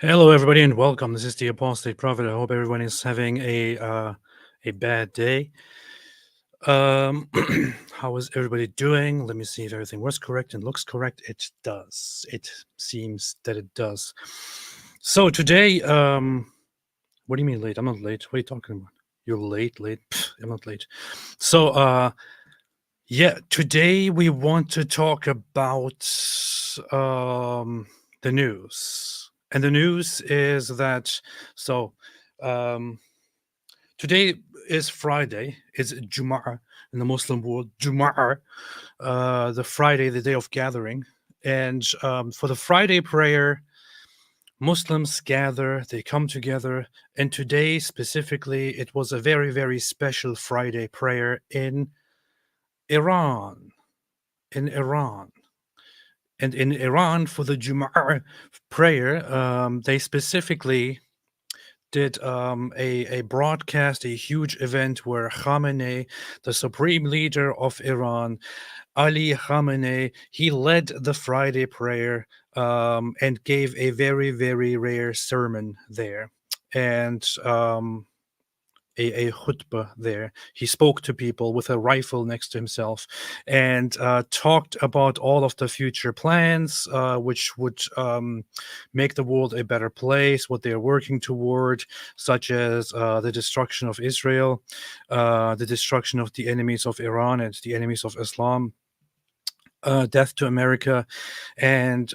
Hello, everybody, and welcome. This is the Apostate Prophet. I hope everyone is having a bad day. How is everybody doing? Let me see if everything was correct and looks correct. It does. It seems that it does. So today, what do you mean late? I'm not late. What are you talking about? You're late, late. Pfft, I'm not late. So, yeah, today we want to talk about the news. And the news is that so um, today is Friday. It's Jum'ah in the Muslim world. Jum'ah, the Friday, the day of gathering. And for the Friday prayer, Muslims gather, they come together. And today, specifically, it was a very, very special Friday prayer in Iran. In Iran. And in Iran, for the Jumu'ah prayer, they specifically did a broadcast, a huge event where Khamenei, the supreme leader of Iran, Ali Khamenei, he led the Friday prayer and gave a very, very rare sermon there. And a khutbah there. He spoke to people with a rifle next to himself and talked about all of the future plans, which would make the world a better place, what they're working toward, such as the destruction of Israel, the destruction of the enemies of Iran and the enemies of Islam. Death to America, and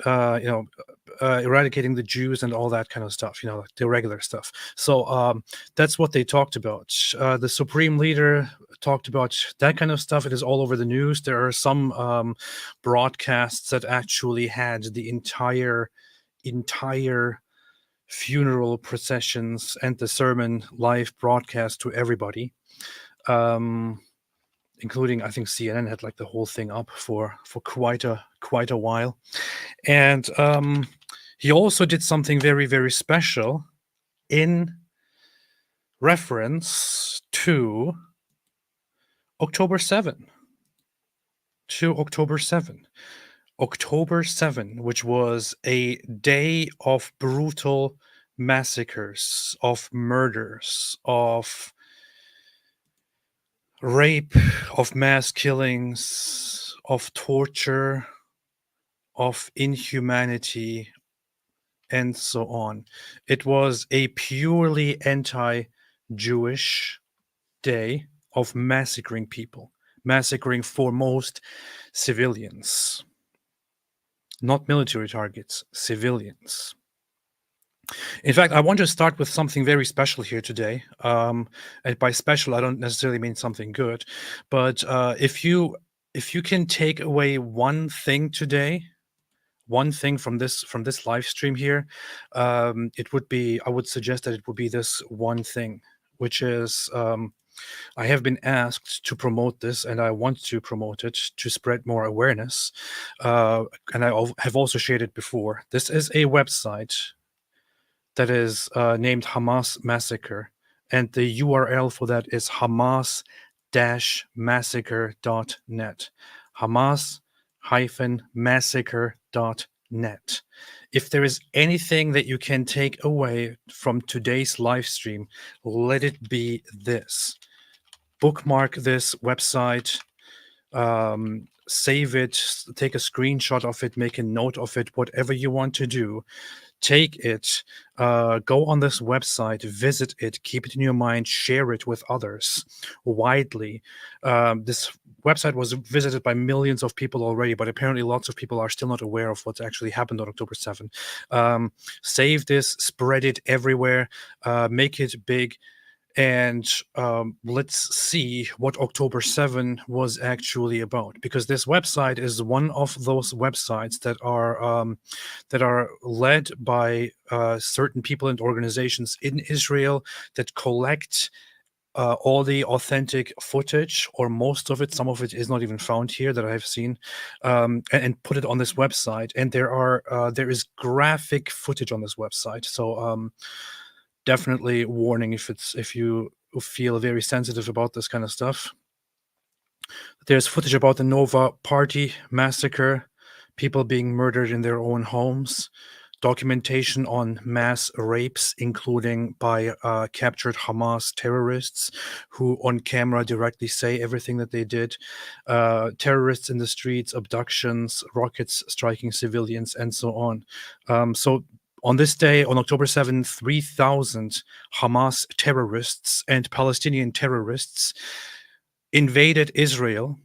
eradicating the Jews and all that kind of stuff. Like the regular stuff. So that's what they talked about. The supreme leader talked about that kind of stuff. It is all over the news. There are some broadcasts that actually had the entire funeral processions and the sermon live broadcast to everybody. Including, I think CNN had like the whole thing up for quite a while. And he also did something very, very special in reference to October 7. October 7, which was a day of brutal massacres, of murders, of rape, of mass killings, of torture, of inhumanity, and so on. It was a purely anti-Jewish day of massacring people, massacring foremost civilians, not military targets, civilians. In fact, I want to start with something very special here today. And by special, I don't necessarily mean something good, but if you can take away one thing today, one thing from this live stream here, it would be, I would suggest that it would be this one thing, which is I have been asked to promote this, and I want to promote it to spread more awareness. And I have also shared it before. This is a website that is named Hamas Massacre, and the URL for that is hamas-massacre.net. Hamas-massacre.net. If there is anything that you can take away from today's live stream, let it be this. Bookmark this website, save it, take a screenshot of it, make a note of it, whatever you want to do. Take it, go on this website, visit it, keep it in your mind, share it with others widely. This website was visited by millions of people already, but apparently lots of people are still not aware of what actually happened on October 7th. Save this, spread it everywhere, make it big. And let's see what October 7 was actually about, because this website is one of those websites that are led by certain people and organizations in Israel that collect all the authentic footage, or most of it. Some of it is not even found here that I have seen, and put it on this website. And there is graphic footage on this website. So definitely warning if you feel very sensitive about this kind of stuff. There's footage about the Nova Party massacre, people being murdered in their own homes. documentation on mass rapes, including by captured Hamas terrorists who on camera directly say everything that they did, terrorists in the streets, abductions, rockets striking civilians, and so on. So on this day, on October 7th, 3,000 Hamas terrorists and Palestinian terrorists invaded Israel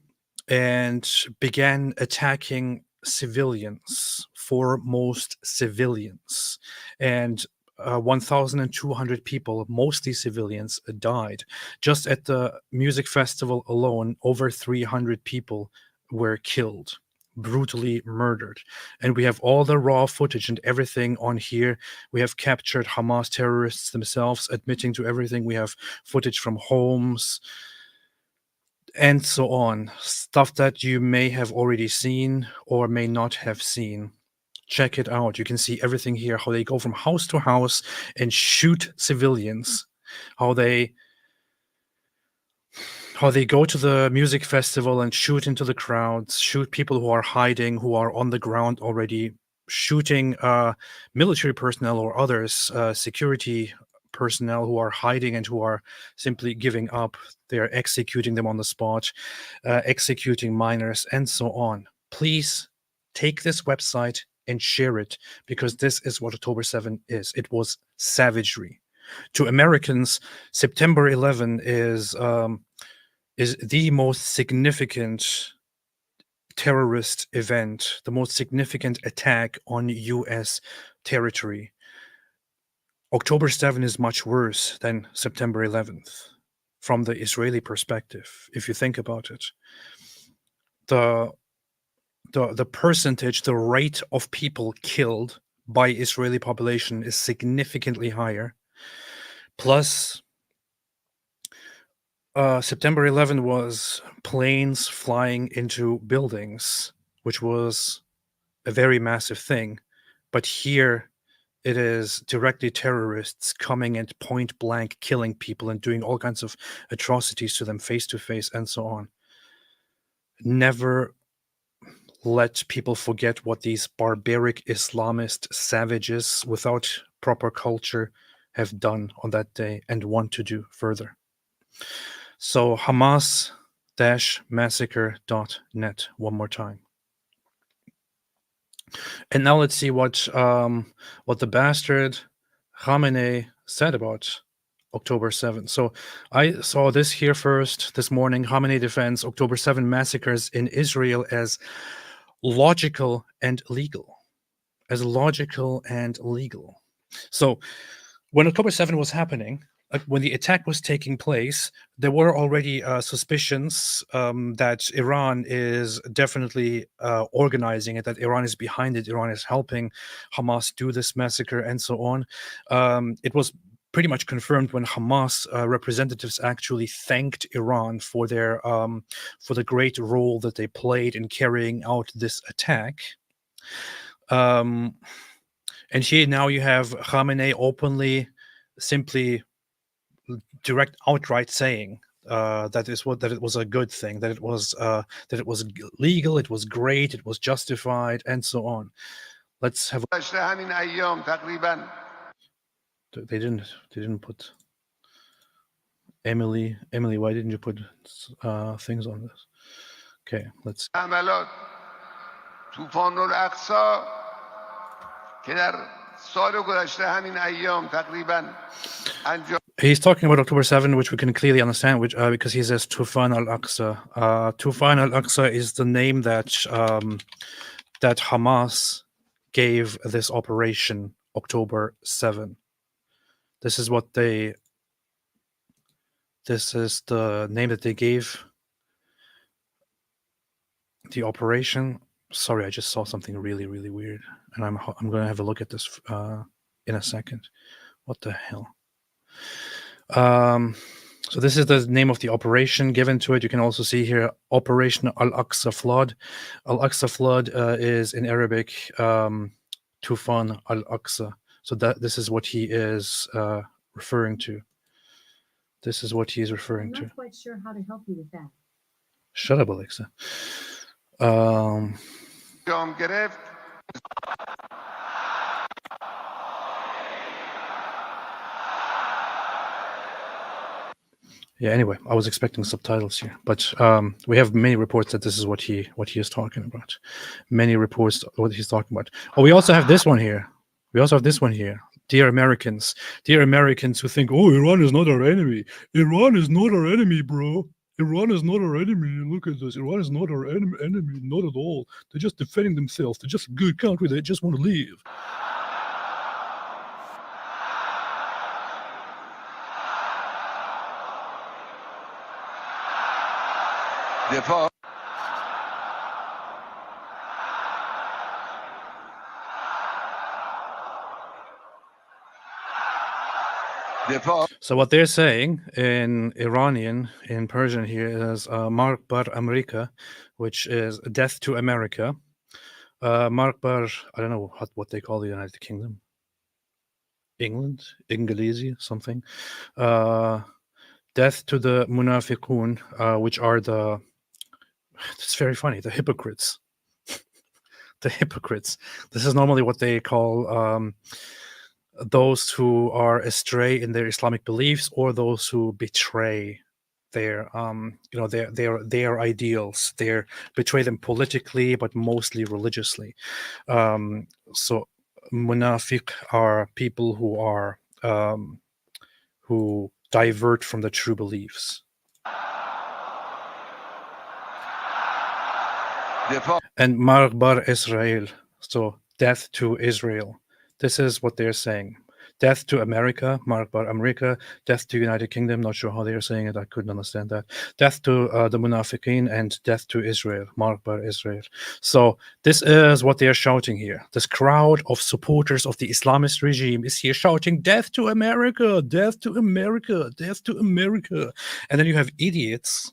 and began attacking civilians, foremost civilians. And 1,200 people, mostly civilians, died. Just at the music festival alone, over 300 people were killed, brutally murdered. And we have all the raw footage and everything on here. We have captured Hamas terrorists themselves admitting to everything. We have footage from homes and so on. Stuff that you may have already seen or may not have seen. Check it out. You can see everything here, how they go from house to house and shoot civilians, how they go to the music festival and shoot into the crowds, shoot people who are hiding, who are on the ground already, shooting military personnel or others, security personnel who are hiding and who are simply giving up. They are executing them on the spot, executing minors, and so on. Please take this website and share it, because this is what October 7 is. It was savagery. To Americans, September 11 is the most significant terrorist event, the most significant attack on U.S. territory. October 7 is much worse than September 11th from the Israeli perspective, if you think about it. The percentage, the rate of people killed by Israeli population is significantly higher. Plus, September 11 was planes flying into buildings, which was a very massive thing. But here, it is directly terrorists coming and point blank killing people and doing all kinds of atrocities to them face to face and so on. Never let people forget what these barbaric Islamist savages without proper culture have done on that day and want to do further. So Hamas-massacre.net one more time. And now let's see what the bastard Khamenei said about October 7th. So I saw this here first this morning. Khamenei defends October 7 massacres in Israel as logical and legal. As logical and legal. So when October 7 was happening, when the attack was taking place, there were already suspicions that Iran is definitely organizing it, that Iran is behind it, Iran is helping Hamas do this massacre and so on. It was pretty much confirmed when Hamas representatives actually thanked Iran for their for the great role that they played in carrying out this attack. And here now you have Khamenei openly, simply direct, outright saying that it was a good thing, that it was legal, it was great, it was justified, and so on. Let's have. They didn't put Emily. Emily, why didn't you put things on this? Okay, let's. He's talking about October 7, which we can clearly understand, which because he says Tufan al-Aqsa. Tufan al-Aqsa is the name that that Hamas gave this operation, October 7. This is what they. This is the name that they gave the operation. Sorry, I just saw something really, really weird, and I'm going to have a look at this in a second. What the hell? So this is the name of the operation given to it. You can also see here Operation Al-Aqsa Flood. Al-Aqsa Flood is in Arabic Tufan Al-Aqsa. So this is what he is referring to. This is what he is referring to. I'm not quite sure how to help you with that. Shut up, Alexa. Yeah. Anyway, I was expecting subtitles here, but we have many reports that this is what he is talking about. Many reports what he's talking about. Oh, we also have this one here. Dear Americans who think, oh, Iran is not our enemy. Iran is not our enemy, bro. Iran is not our enemy. Look at this. Iran is not our enemy. Not at all. They're just defending themselves. They're just a good country. They just want to leave. So what they're saying in Iranian, in Persian here is Mark bar Amerika, which is death to America. Mark bar, I don't know what they call the United Kingdom. England, Inglesi, something. Death to the munafiqun, which are the, it's very funny, the hypocrites. The hypocrites. This is normally what they call those who are astray in their Islamic beliefs, or those who betray their their ideals. They betray them politically, but mostly religiously. So munafiq are people who are who divert from the true beliefs. And Marbar Israel, so death to Israel. This is what they're saying. Death to America, Marbar America. Death to United Kingdom, not sure how they're saying it, I couldn't understand that. Death to the Munafiqeen, and death to Israel, Marbar Israel. So this is what they're shouting here. This crowd of supporters of the Islamist regime is here shouting, death to America, death to America, death to America. And then you have idiots,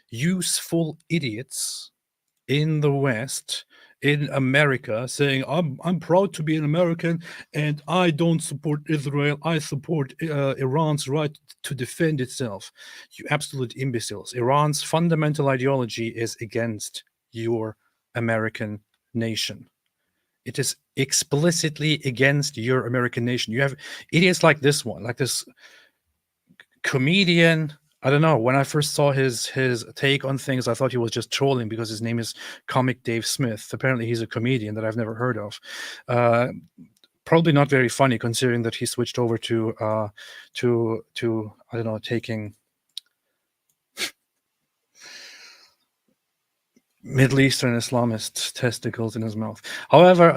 useful idiots, in the West, in America, saying, I'm proud to be an American, and I don't support Israel. I support Iran's right to defend itself. You absolute imbeciles. Iran's fundamental ideology is against your American nation. It is explicitly against your American nation. You have idiots like this one, like this comedian. I don't know. When I first saw his take on things, I thought he was just trolling because his name is Comic Dave Smith. Apparently, he's a comedian that I've never heard of. Probably not very funny, considering that he switched over to I don't know, taking Middle Eastern Islamist testicles in his mouth. However,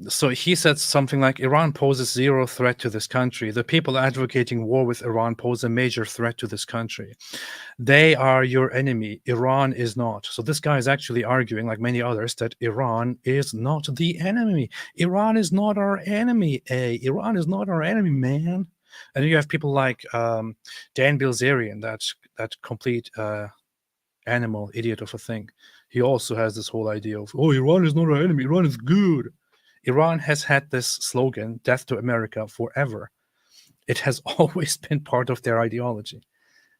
so he said something like, Iran poses zero threat to this country. The people advocating war with Iran pose a major threat to this country. They are your enemy. Iran is not. So this guy is actually arguing, like many others, that Iran is not the enemy. Iran is not our enemy. Iran is not our enemy, man. And then you have people like Dan Bilzerian, that complete animal idiot of a thing. He also has this whole idea of, oh, Iran is not our enemy. Iran is good. Iran has had this slogan, death to America, forever. It has always been part of their ideology.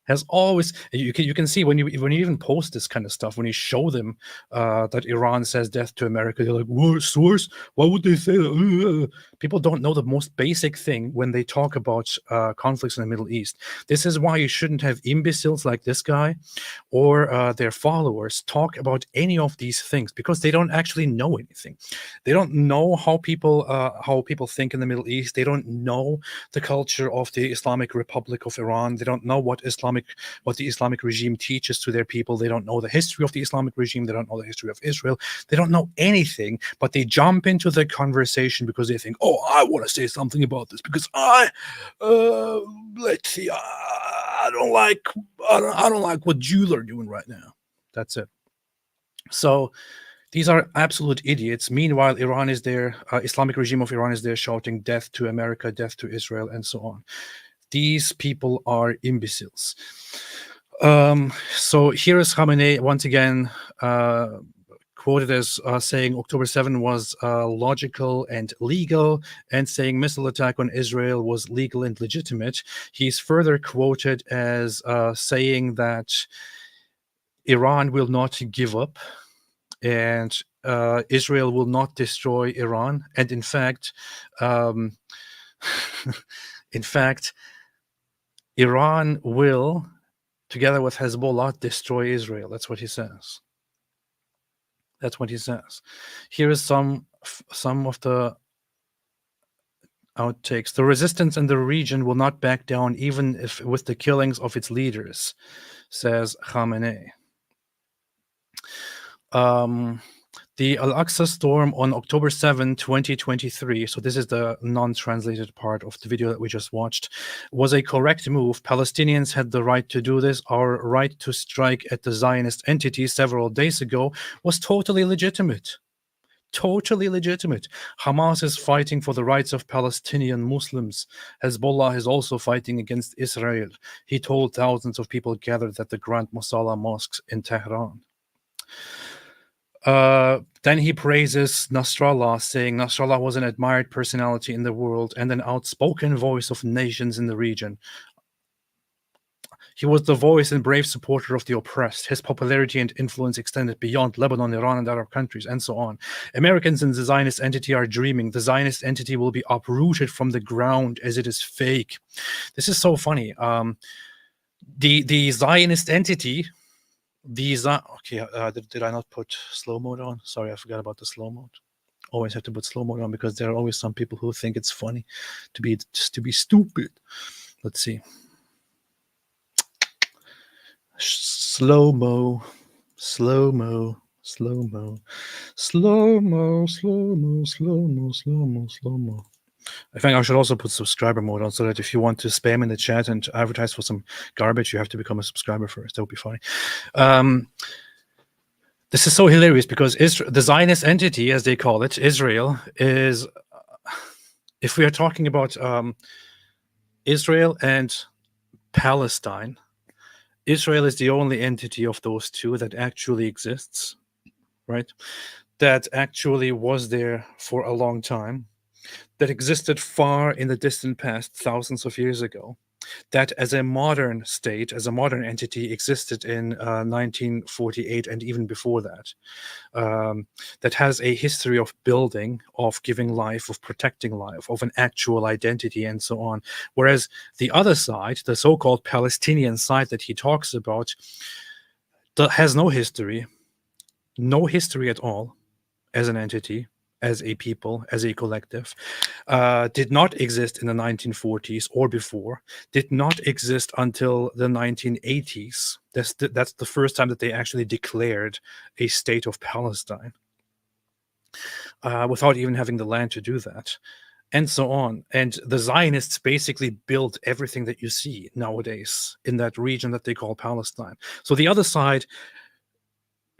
Has always, you can see when you even post this kind of stuff, when you show them that Iran says death to America, they're like, what source? Why would they say that? People don't know the most basic thing when they talk about conflicts in the Middle East. This is why you shouldn't have imbeciles like this guy or their followers talk about any of these things, because they don't actually know anything. They don't know how people think in the Middle East. They don't know the culture of the Islamic Republic of Iran. They don't know what the Islamic regime teaches to their people. They don't know the history of the Islamic regime. They don't know the history of Israel. They don't know anything, but they jump into the conversation because they think, oh, I want to say something about this because let's see, I don't like what Jews are doing right now. That's it. So these are absolute idiots. Meanwhile, Iran is there, Islamic regime of Iran is there shouting death to America, death to Israel, and so on. These people are imbeciles. So here is Khamenei once again quoted as saying October 7 was logical and legal, and saying missile attack on Israel was legal and legitimate. He's further quoted as saying that Iran will not give up, and Israel will not destroy Iran. And in fact, Iran will together with Hezbollah, destroy Israel. That's what he says. That's what he says. Here is some of the outtakes. The resistance in the region will not back down, even if with the killings of its leaders, says Khamenei. The Al-Aqsa storm on October 7, 2023, so this is the non-translated part of the video that we just watched, was a correct move. Palestinians had the right to do this. Our right to strike at the Zionist entity several days ago was totally legitimate. Totally legitimate. Hamas is fighting for the rights of Palestinian Muslims. Hezbollah is also fighting against Israel. He told thousands of people gathered at the Grand Mosalla mosques in Tehran. Then he praises Nasrallah, saying Nasrallah was an admired personality in the world and an outspoken voice of nations in the region. He was the voice and brave supporter of the oppressed. His popularity and influence extended beyond Lebanon, Iran, and Arab countries, and so on. Americans in the Zionist entity are dreaming. The Zionist entity will be uprooted from the ground as it is fake. This is so funny. The Zionist entity... Did I not put slow mode on? Sorry, I forgot about the slow mode. Always have to put slow mode on because there are always some people who think it's funny to be stupid. Let's see. Slow mo. I think I should also put subscriber mode on so that if you want to spam in the chat and advertise for some garbage, you have to become a subscriber first. That would be funny. This is so hilarious because the Zionist entity, as they call it, Israel, is, if we are talking about Israel and Palestine, Israel is the only entity of those two that actually exists, right? That actually was there for a long time, that existed far in the distant past, thousands of years ago, that as a modern state, as a modern entity, existed in 1948 and even before that, that has a history of building, of giving life, of protecting life, of an actual identity, and so on. Whereas the other side, the so-called Palestinian side that he talks about, has no history at all as an entity, as a people, as a collective, did not exist in the 1940s or before, did not exist until the 1980s. That's the first time that they actually declared a state of Palestine, without even having the land to do that, and so on. And the Zionists basically built everything that you see nowadays in that region that they call Palestine. So the other side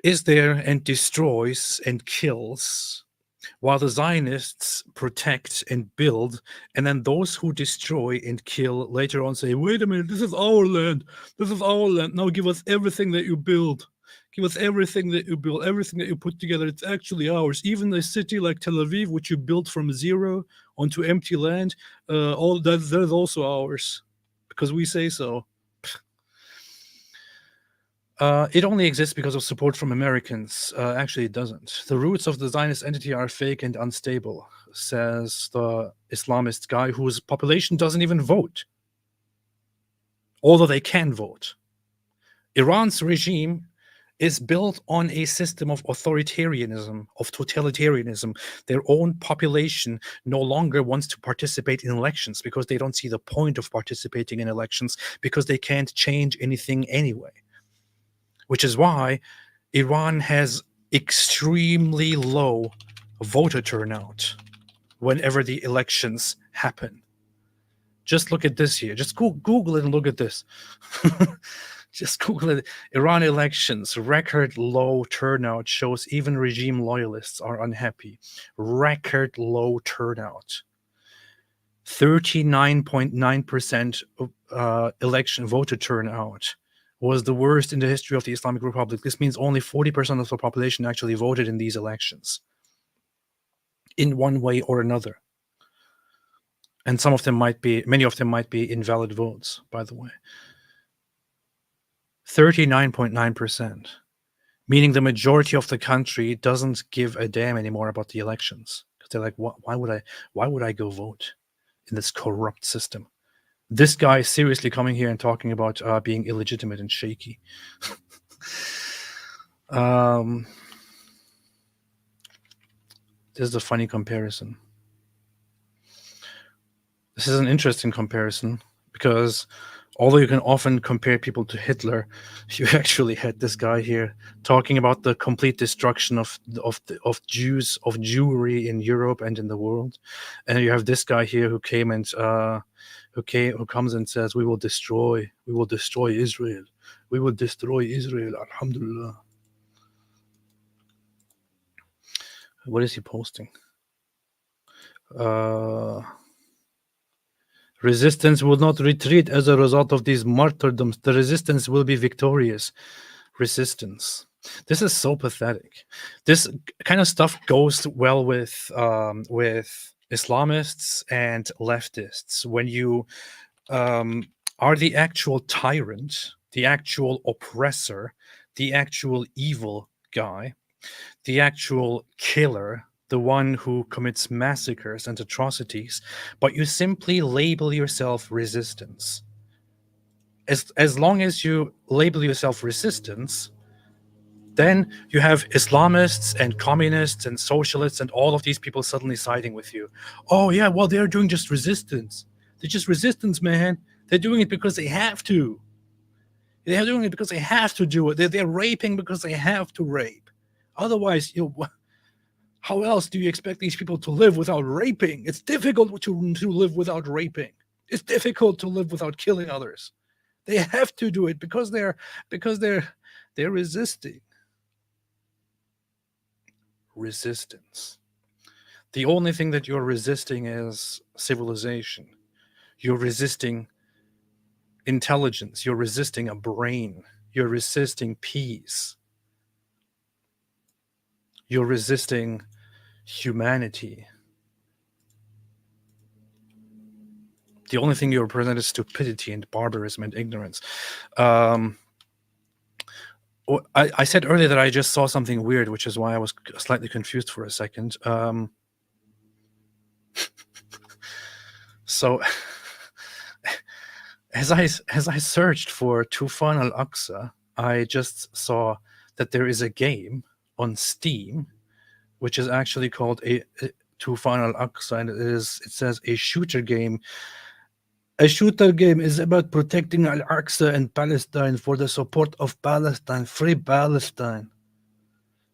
is there and destroys and kills, while the Zionists protect and build, and then those who destroy and kill later on say, wait a minute, this is our land, now give us everything that you build. Give us everything that you build, everything that you put together, it's actually ours. Even a city like Tel Aviv, which you built from zero onto empty land, all that is also ours, because we say so. It only exists because of support from Americans. Actually, it doesn't. The roots of the Zionist entity are fake and unstable, says the Islamist guy whose population doesn't even vote, although they can vote. Iran's regime is built on a system of authoritarianism, of totalitarianism. Their own population no longer wants to participate in elections because they don't see the point of participating in elections, because they can't change anything anyway. Which is why Iran has extremely low voter turnout whenever the elections happen. Just look at this here. Just Google it and look at this. Just Google it. Iran elections, record low turnout, shows even regime loyalists are unhappy. Record low turnout. 39.9% election voter turnout was the worst in the history of the Islamic Republic. This means only 40% of the population actually voted in these elections, in one way or another. And many of them might be invalid votes, by the way. 39.9%, meaning the majority of the country doesn't give a damn anymore about the elections. Because they're like, why would I go vote in this corrupt system? This guy seriously coming here and talking about being illegitimate and shaky. This is a funny comparison. This is an interesting comparison because although you can often compare people to Hitler, you actually had this guy here talking about the complete destruction of Jews, of Jewry in Europe and in the world, and you have this guy here who came and who comes and says, we will destroy Israel, we will destroy Israel, alhamdulillah. What is he posting? Resistance will not retreat as a result of these martyrdoms. The resistance will be victorious. Resistance. This is so pathetic. This kind of stuff goes well with Islamists and leftists. When you are the actual tyrant, the actual oppressor, the actual evil guy, the actual killer, the one who commits massacres and atrocities, but you simply label yourself resistance. As long as you label yourself resistance, then you have Islamists and communists and socialists and all of these people suddenly siding with you. Oh yeah, well, they're doing just resistance. They're just resistance, man. They're doing it because they have to. They're doing it because they have to do it. They're raping because they have to rape. Otherwise, how else do you expect these people to live without raping? It's difficult to live without raping. It's difficult to live without killing others. They have to do it because they're resisting. Resistance. The only thing that you're resisting is civilization. You're resisting intelligence. You're resisting a brain. You're resisting peace. You're resisting humanity. The only thing you represent is stupidity and barbarism and ignorance. I said earlier that I just saw something weird, which is why I was slightly confused for a second. So, as I searched for Tufan al-Aqsa, I just saw that there is a game on Steam, which is actually called a Tufan al-Aqsa, and it says a shooter game. A shooter game is about protecting Al-Aqsa and Palestine for the support of Palestine, free Palestine.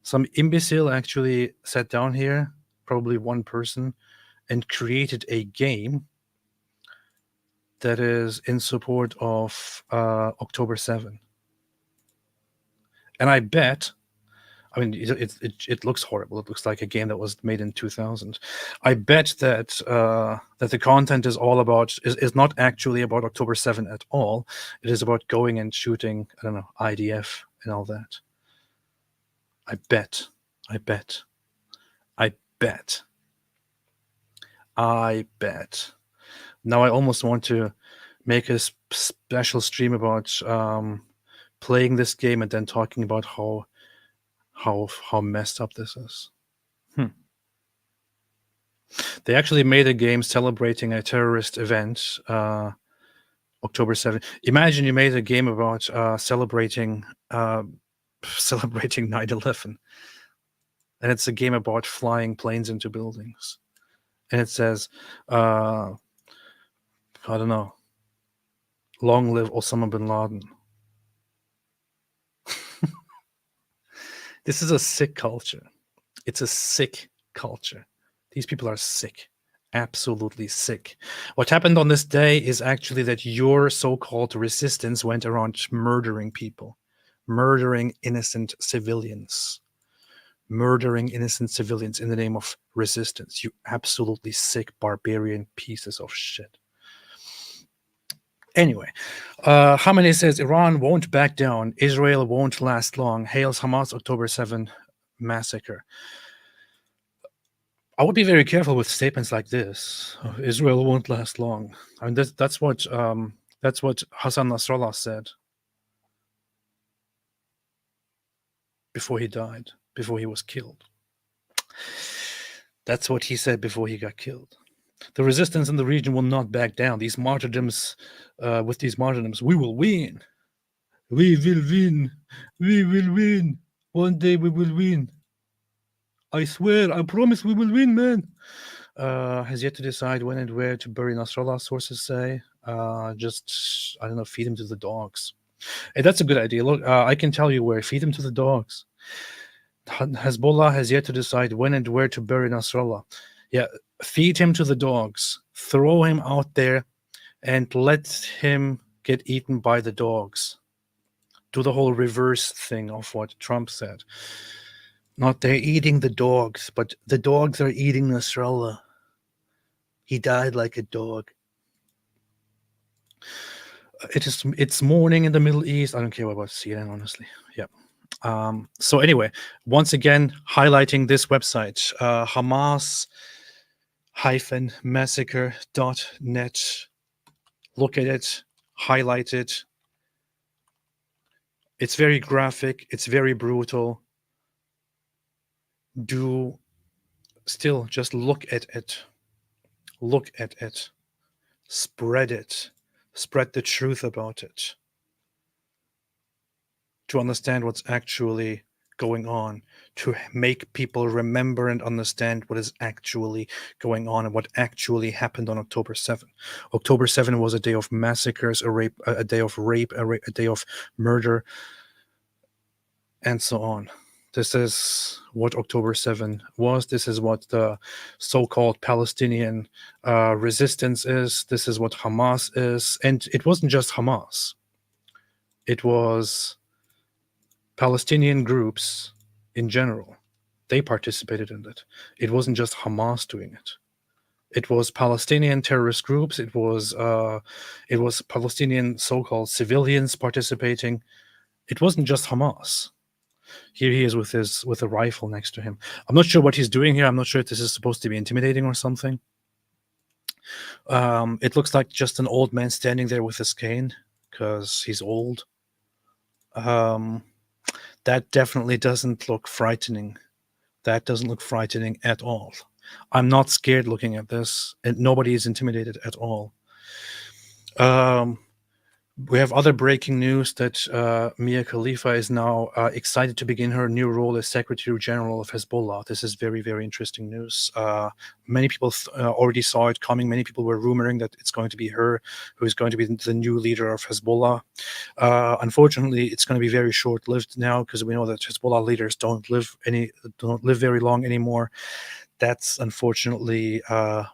Some imbecile actually sat down here, probably one person, and created a game that is in support of October 7. And I bet, I mean, it looks horrible. It looks like a game that was made in 2000. I bet that that the content is all about is not actually about October 7 at all. It is about going and shooting, I don't know, IDF and all that. I bet. Now I almost want to make a special stream about playing this game and then talking about how messed up this is. They actually made a game celebrating a terrorist event, October 7th. Imagine you made a game about celebrating 9/11, and it's a game about flying planes into buildings, and it says, I don't know, long live Osama bin Laden. This is a sick culture. It's a sick culture. These people are sick. Absolutely sick. What happened on this day is actually that your so-called resistance went around murdering people, murdering innocent civilians in the name of resistance. You absolutely sick, barbarian pieces of shit. Anyway, Khamenei says Iran won't back down. Israel won't last long. Hails Hamas October 7 massacre. I would be very careful with statements like this. Israel won't last long. I mean, that's what Hassan Nasrallah said before he died, before he was killed. That's what he said before he got killed. The resistance in the region will not back down. These martyrdoms, with these martyrdoms, we will win. We will win. We will win. One day we will win. I swear, I promise we will win, man. Has yet to decide when and where to bury Nasrallah, sources say. Just, I don't know, feed him to the dogs. Hey, that's a good idea. Look, I can tell you where. Feed him to the dogs. Hezbollah has yet to decide when and where to bury Nasrallah. Yeah, feed him to the dogs. Throw him out there and let him get eaten by the dogs. Do the whole reverse thing of what Trump said. Not they're eating the dogs, but the dogs are eating Nasrallah. He died like a dog. It's morning in the Middle East. I don't care about CNN, honestly. Yeah. So anyway, once again, highlighting this website, Hamas-massacre.net. Look at it, highlight it. It's very graphic. It's very brutal. Do still just look at it. Look at it. Spread it. Spread the truth about it. To understand what's actually going on, to make people remember and understand what is actually going on and what actually happened on October 7th. October 7th was a day of massacres, a day of rape, a day of murder, and so on. This is what October 7th was. This is what the so-called Palestinian resistance is. This is what Hamas is. And it wasn't just Hamas. It was Palestinian groups in general. They participated in it. It wasn't just Hamas doing it. It was Palestinian terrorist groups. It was Palestinian so-called civilians participating. It wasn't just Hamas. Here he is with a rifle next to him. I'm not sure what he's doing here. I'm not sure if this is supposed to be intimidating or something. It looks like just an old man standing there with his cane because he's old. That definitely doesn't look frightening. That doesn't look frightening at all. I'm not scared looking at this, and nobody is intimidated at all. We have other breaking news that Mia Khalifa is now excited to begin her new role as Secretary General of Hezbollah. This is very, very interesting news. Many people already saw it coming. Many people were rumoring that it's going to be her who is going to be the new leader of Hezbollah. Unfortunately, it's going to be very short-lived now because we know that Hezbollah leaders don't live very long anymore. That's unfortunately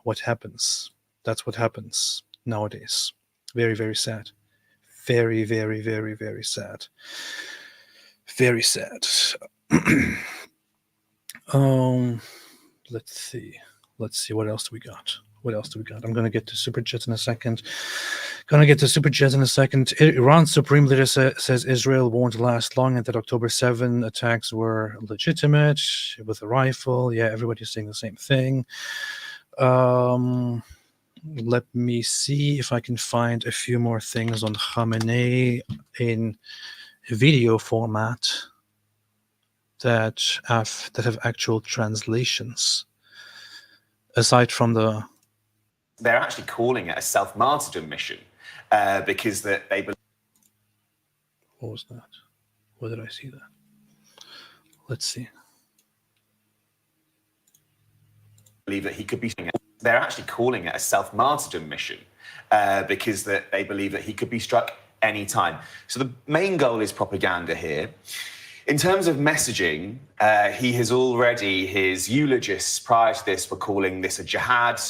what happens. That's what happens nowadays. Very, very sad. Very, very, very, very sad. Very sad. Let's see what else do we got. I'm going to get to Super Chats in a second. Iran's supreme leader says Israel won't last long and that October 7 attacks were legitimate with a rifle. Yeah, everybody's saying the same thing. Let me see if I can find a few more things on Khamenei in video format that have actual translations. Aside from the... They're actually calling it a self-martyrdom mission because that they believe... What was that? Where did I see that? Let's see. Believe that he could be... They're actually calling it a self-martyrdom mission because that they believe that he could be struck any time. So the main goal is propaganda here. In terms of messaging, he has already, his eulogists prior to this were calling this a jihad,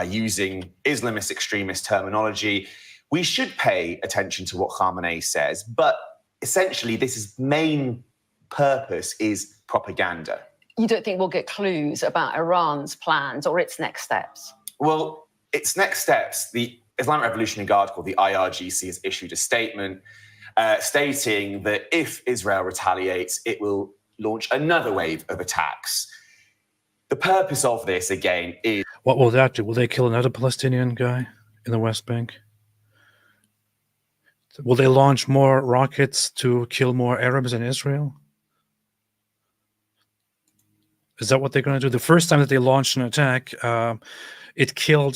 using Islamist extremist terminology. We should pay attention to what Khamenei says, but essentially this main purpose is propaganda. You don't think we'll get clues about Iran's plans or its next steps? Well, its next steps, the Islamic Revolutionary Guard, called the IRGC, has issued a statement stating that if Israel retaliates, it will launch another wave of attacks. The purpose of this, again, is... What will that do? Will they kill another Palestinian guy in the West Bank? Will they launch more rockets to kill more Arabs in Israel? Is that what they're going to do? The first time that they launched an attack It killed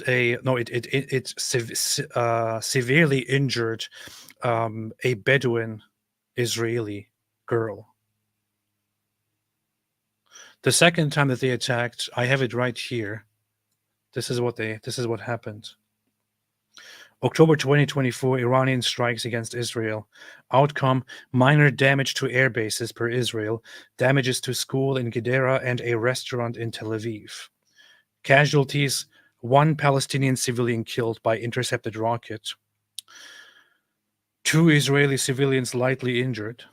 severely injured a Bedouin Israeli girl. The second time that they attacked, I have it right here. This is what happened. October 2024, Iranian strikes against Israel. Outcome: minor damage to air bases per Israel, damages to school in Gedera and a restaurant in Tel Aviv. Casualties: 1 Palestinian civilian killed by intercepted rocket, 2 Israeli civilians lightly injured,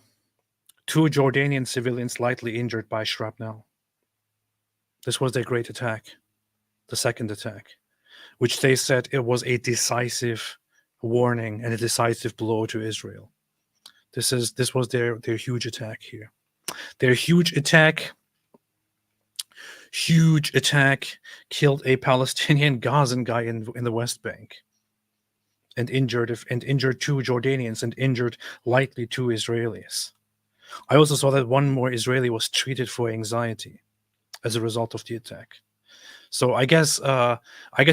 2 Jordanian civilians lightly injured by shrapnel. This was their great attack, the second attack, which they said it was a decisive warning and a decisive blow to Israel. This was their huge attack here. Their huge attack killed a Palestinian Gazan guy in the West Bank, and injured 2 Jordanians and injured lightly 2 Israelis. I also saw that 1 more Israeli was treated for anxiety as a result of the attack. So I guess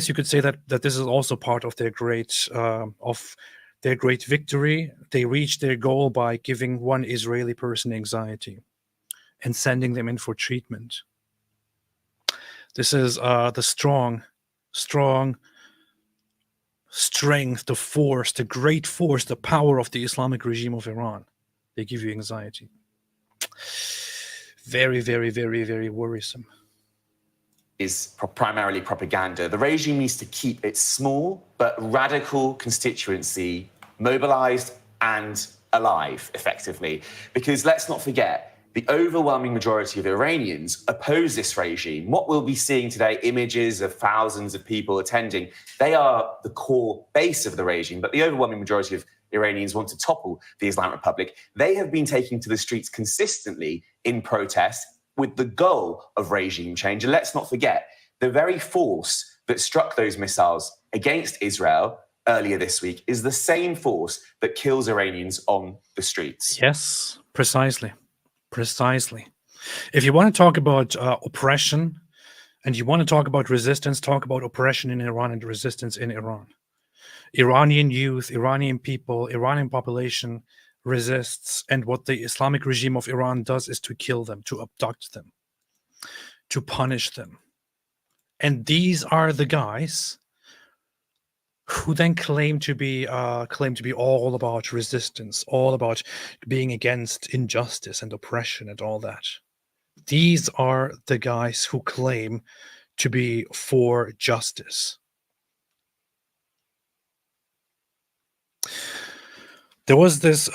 you could say that this is also part of their great victory. They reached their goal by giving 1 Israeli person anxiety and sending them in for treatment. This is the strength, the force, the great force, the power of the Islamic regime of Iran. They give you anxiety. Very, very, very, very worrisome. Is primarily propaganda. The regime needs to keep its small but radical constituency mobilized and alive, effectively. Because let's not forget, the overwhelming majority of Iranians oppose this regime. What we'll be seeing today, images of thousands of people attending, they are the core base of the regime, but the overwhelming majority of Iranians want to topple the Islamic Republic. They have been taking to the streets consistently in protest with the goal of regime change. And let's not forget, the very force that struck those missiles against Israel earlier this week is the same force that kills Iranians on the streets. Yes, precisely. If you want to talk about oppression and you want to talk about resistance, talk about oppression in Iran and resistance in Iran. Iranian youth, Iranian people, Iranian population resists, and what the Islamic regime of Iran does is to kill them, to abduct them, to punish them. And these are the guys who then claim to be all about resistance, all about being against injustice and oppression and all that. These are the guys who claim to be for justice. There was this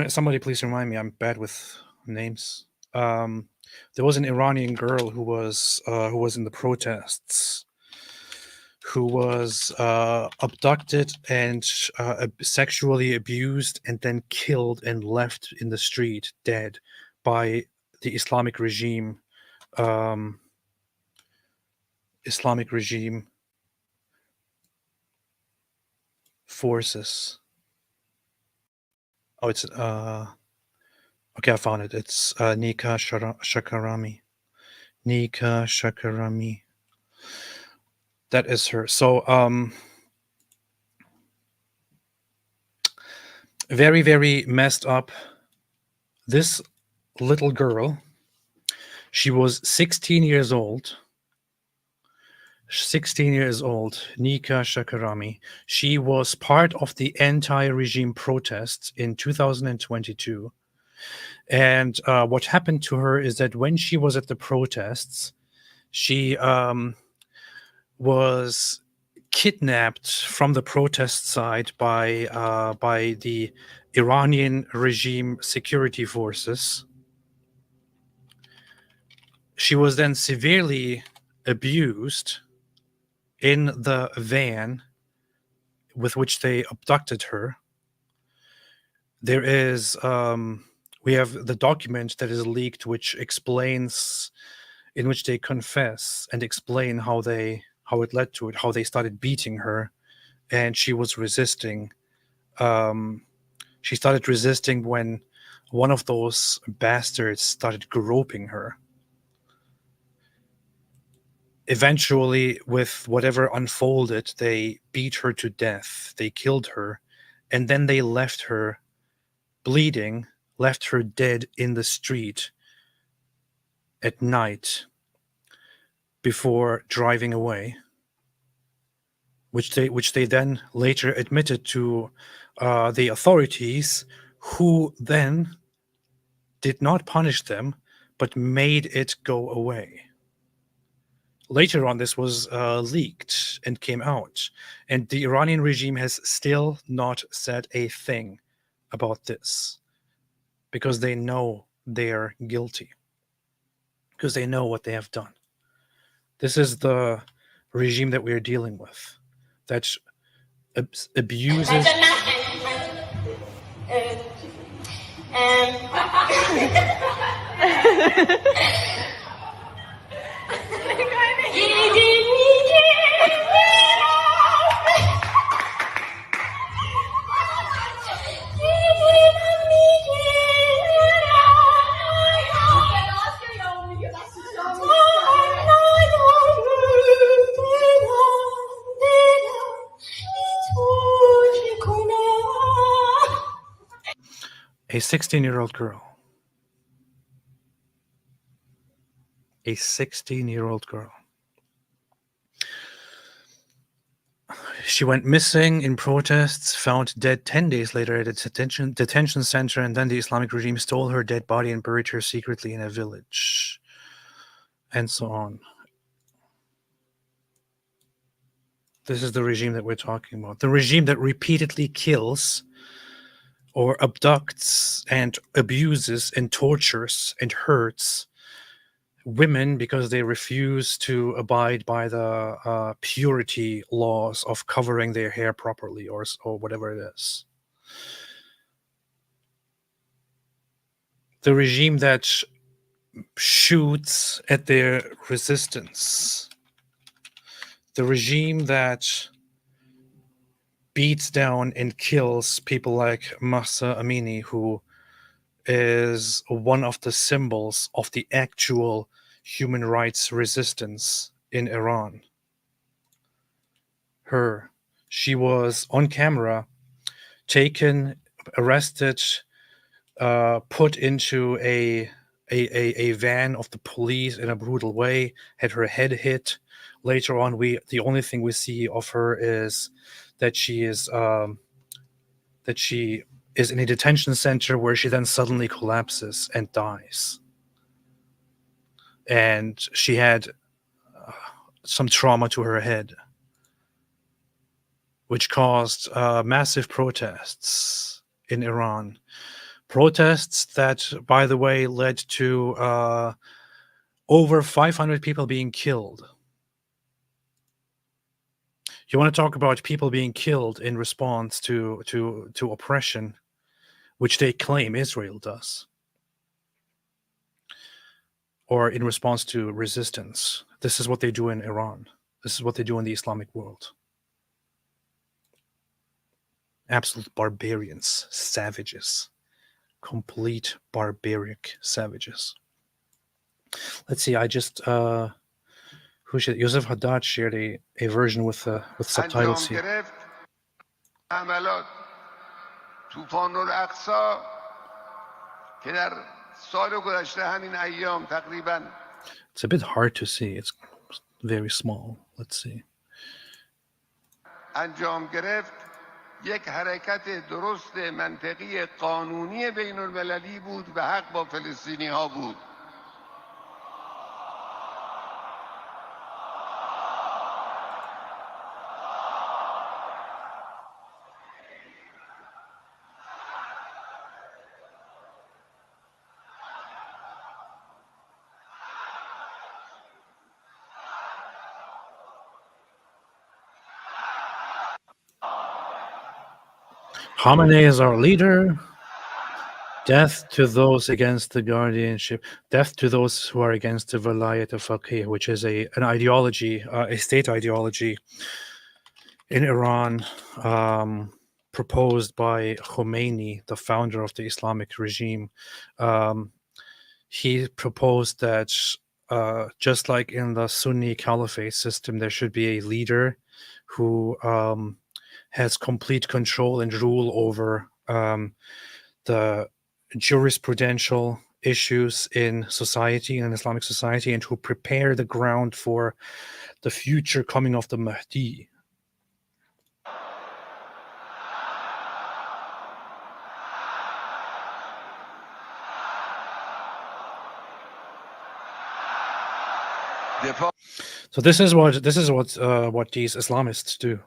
somebody please remind me, I'm bad with names. There was an Iranian girl who was in the protests, who was abducted and sexually abused and then killed and left in the street dead by the Islamic regime forces. Oh, it's okay, I found it. It's Nika Shakarami. Nika Shakarami. That is her. So very, very messed up. This little girl, she was 16 years old. 16 years old, Nika Shakarami. She was part of the anti-regime protests in 2022. And what happened to her is that when she was at the protests, she was kidnapped from the protest side by the Iranian regime security forces. She was then severely abused in the van with which they abducted her. There is we have the document that is leaked, which explains, in which they confess and explain how it led to it, how they started beating her, and she was resisting. She started resisting when one of those bastards started groping her. eventually, with whatever unfolded, they beat her to death. They killed her, and then they left her bleeding, left her dead in the street at night before driving away, which they then later admitted to the authorities, who then did not punish them, but made it go away. Later on, this was leaked and came out, and the Iranian regime has still not said a thing about this, because they know they're guilty, because they know what they have done. This is the regime that we're dealing with, that abuses. A 16-year-old girl. A 16-year-old girl. She went missing in protests, found dead 10 days later at a detention center, and then the Islamic regime stole her dead body and buried her secretly in a village, and so on. This is the regime that we're talking about. The regime that repeatedly kills or abducts and abuses and tortures and hurts women because they refuse to abide by the purity laws of covering their hair properly, or whatever it is. The regime that shoots at their resistance. The regime that beats down and kills people like Mahsa Amini, who is one of the symbols of the actual human rights resistance in Iran. She was on camera, taken, arrested, put into a van of the police in a brutal way, had her head hit. Later on, the only thing we see of her is that she is in a detention center, where she then suddenly collapses and dies. And she had some trauma to her head, which caused massive protests in Iran. Protests that, by the way, led to over 500 people being killed. You want to talk about people being killed in response to oppression, which they claim Israel does, or in response to resistance. This is what they do in Iran. This is what they do in the Islamic world. Absolute barbarians, savages, complete barbaric savages. Let's see, I just Yosef Haddad shared a version with subtitles here. It's a bit hard to see. It's very small. Let's see. یک حرکت درست منطقی قانونی بین المللی بود و حق با فلسطینی ها بود. Khamenei is our leader. Death to those against the guardianship. Death to those who are against the Velayat al-Faqih, which is an ideology, a state ideology in Iran, proposed by Khamenei, the founder of the Islamic regime. He proposed that just like in the Sunni caliphate system, there should be a leader who has complete control and rule over the jurisprudential issues in society, in Islamic society, and who prepare the ground for the future coming of the Mahdi. So this is what these Islamists do.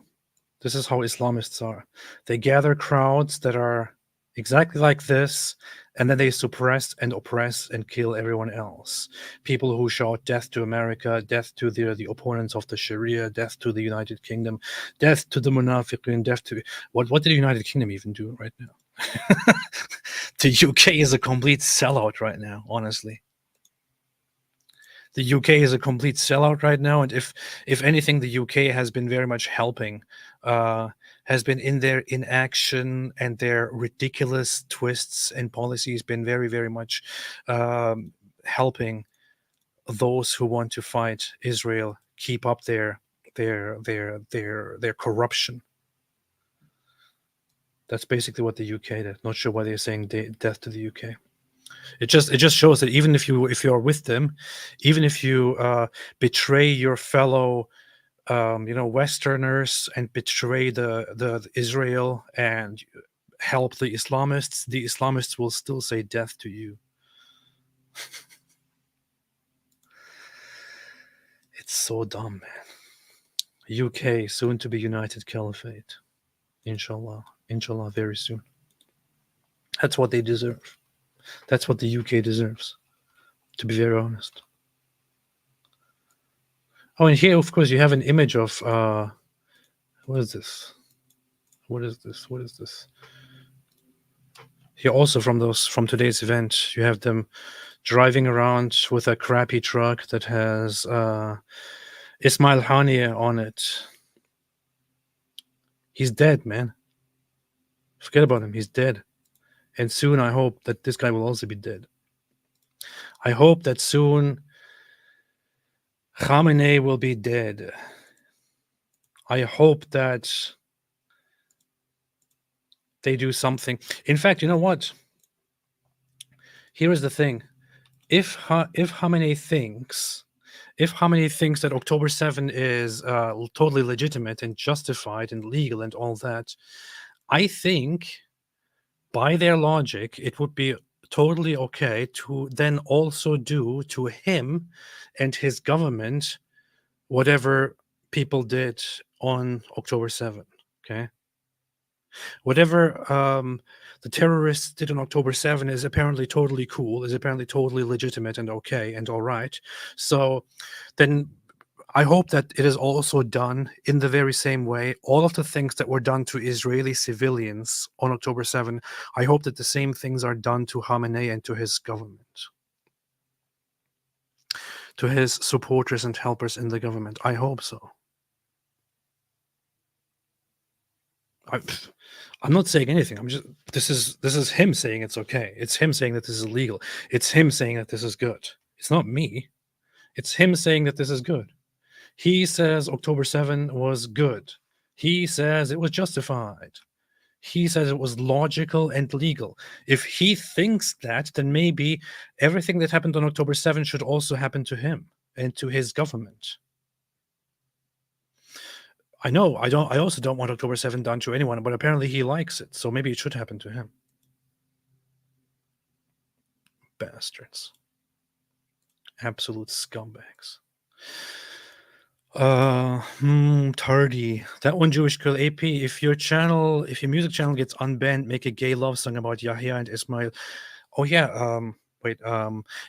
This is how Islamists are. They gather crowds that are exactly like this, and then they suppress and oppress and kill everyone else. People who shout death to America, death to the opponents of the Sharia, death to the United Kingdom, death to the Munafiqin, death to... What did the United Kingdom even do right now? The UK is a complete sellout right now, honestly. The UK is a complete sellout right now, and if anything, the UK has been very much helping, has been in their inaction and their ridiculous twists and policies been very, very much helping those who want to fight Israel keep up their corruption. That's basically what the UK did. Not sure why they're saying death to the UK. It just shows that even if you're with them, even if you betray your fellow Westerners and betray the Israel and help the Islamists will still say death to you. It's so dumb, man. UK soon to be United Caliphate, inshallah, very soon. That's what they deserve. That's what the UK deserves, to be very honest. Oh, and here, of course, you have an image of what is this? What is this? Here, also from today's event, you have them driving around with a crappy truck that has Ismail Haniyeh on it. He's dead, man. Forget about him. He's dead. And soon, I hope that this guy will also be dead. I hope that soon Khamenei will be dead. I hope that they do something. In fact, you know what? Here is the thing. If Khamenei thinks that October 7 is totally legitimate and justified and legal and all that, I think by their logic, it would be totally okay to then also do to him and his government whatever people did on October 7, okay? Whatever the terrorists did on October 7 is apparently totally cool, is apparently totally legitimate and okay and all right. So then I hope that it is also done in the very same way. All of the things that were done to Israeli civilians on October 7, I hope that the same things are done to Khamenei and to his government, to his supporters and helpers in the government. I hope so. I'm not saying anything. I'm just this is him saying it's okay. It's him saying that this is legal. It's him saying that this is good. It's not me. It's him saying that this is good. He says October 7 was good. He says it was justified. He says it was logical and legal. If he thinks that, then maybe everything that happened on October 7 should also happen to him and to his government. I know, I also don't want October 7 done to anyone, but apparently he likes it, so maybe it should happen to him. Bastards. Absolute scumbags. Tardy. That one Jewish girl, AP, if your music channel gets unbanned, make a gay love song about Yahya and Ismail. Oh yeah,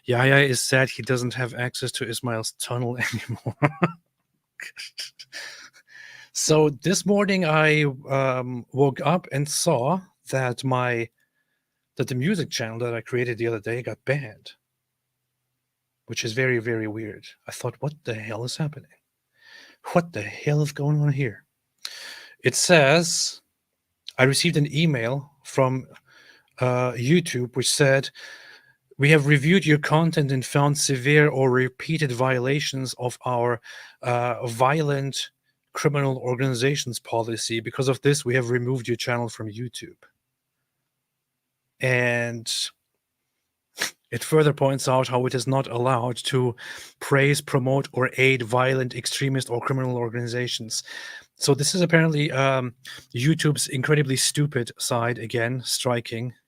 Yahya is sad he doesn't have access to Ismail's tunnel anymore. So this morning I woke up and saw that the music channel that I created the other day got banned, which is very, very weird. I thought, what the hell is happening? What the hell is going on here? It says, I received an email from YouTube which said, We have reviewed your content and found severe or repeated violations of our violent criminal organizations policy. Because of this, we have removed your channel from YouTube. And it further points out how it is not allowed to praise, promote, or aid violent, extremist, or criminal organizations. So this is apparently YouTube's incredibly stupid side again,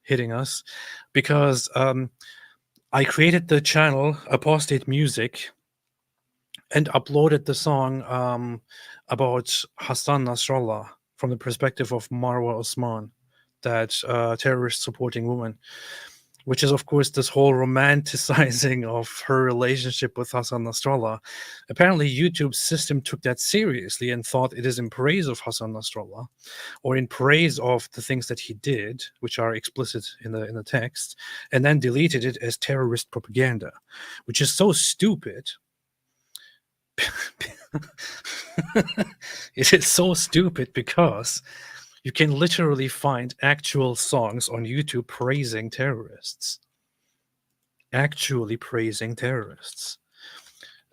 hitting us, because I created the channel Apostate Music and uploaded the song about Hassan Nasrallah from the perspective of Marwa Osman, that terrorist supporting woman, which is, of course, this whole romanticizing of her relationship with Hassan Nasrallah. Apparently, YouTube's system took that seriously and thought it is in praise of Hassan Nasrallah, or in praise of the things that he did, which are explicit in the text, and then deleted it as terrorist propaganda, which is so stupid. It is so stupid because you can literally find actual songs on YouTube praising terrorists. Actually praising terrorists.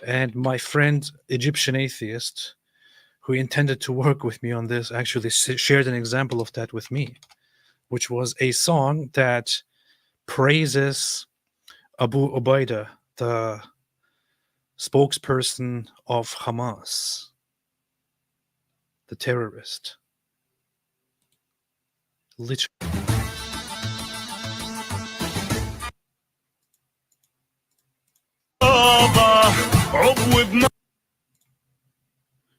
And my friend, Egyptian atheist, who intended to work with me on this, actually shared an example of that with me, which was a song that praises Abu Ubaidah, the spokesperson of Hamas, the terrorist. Literally.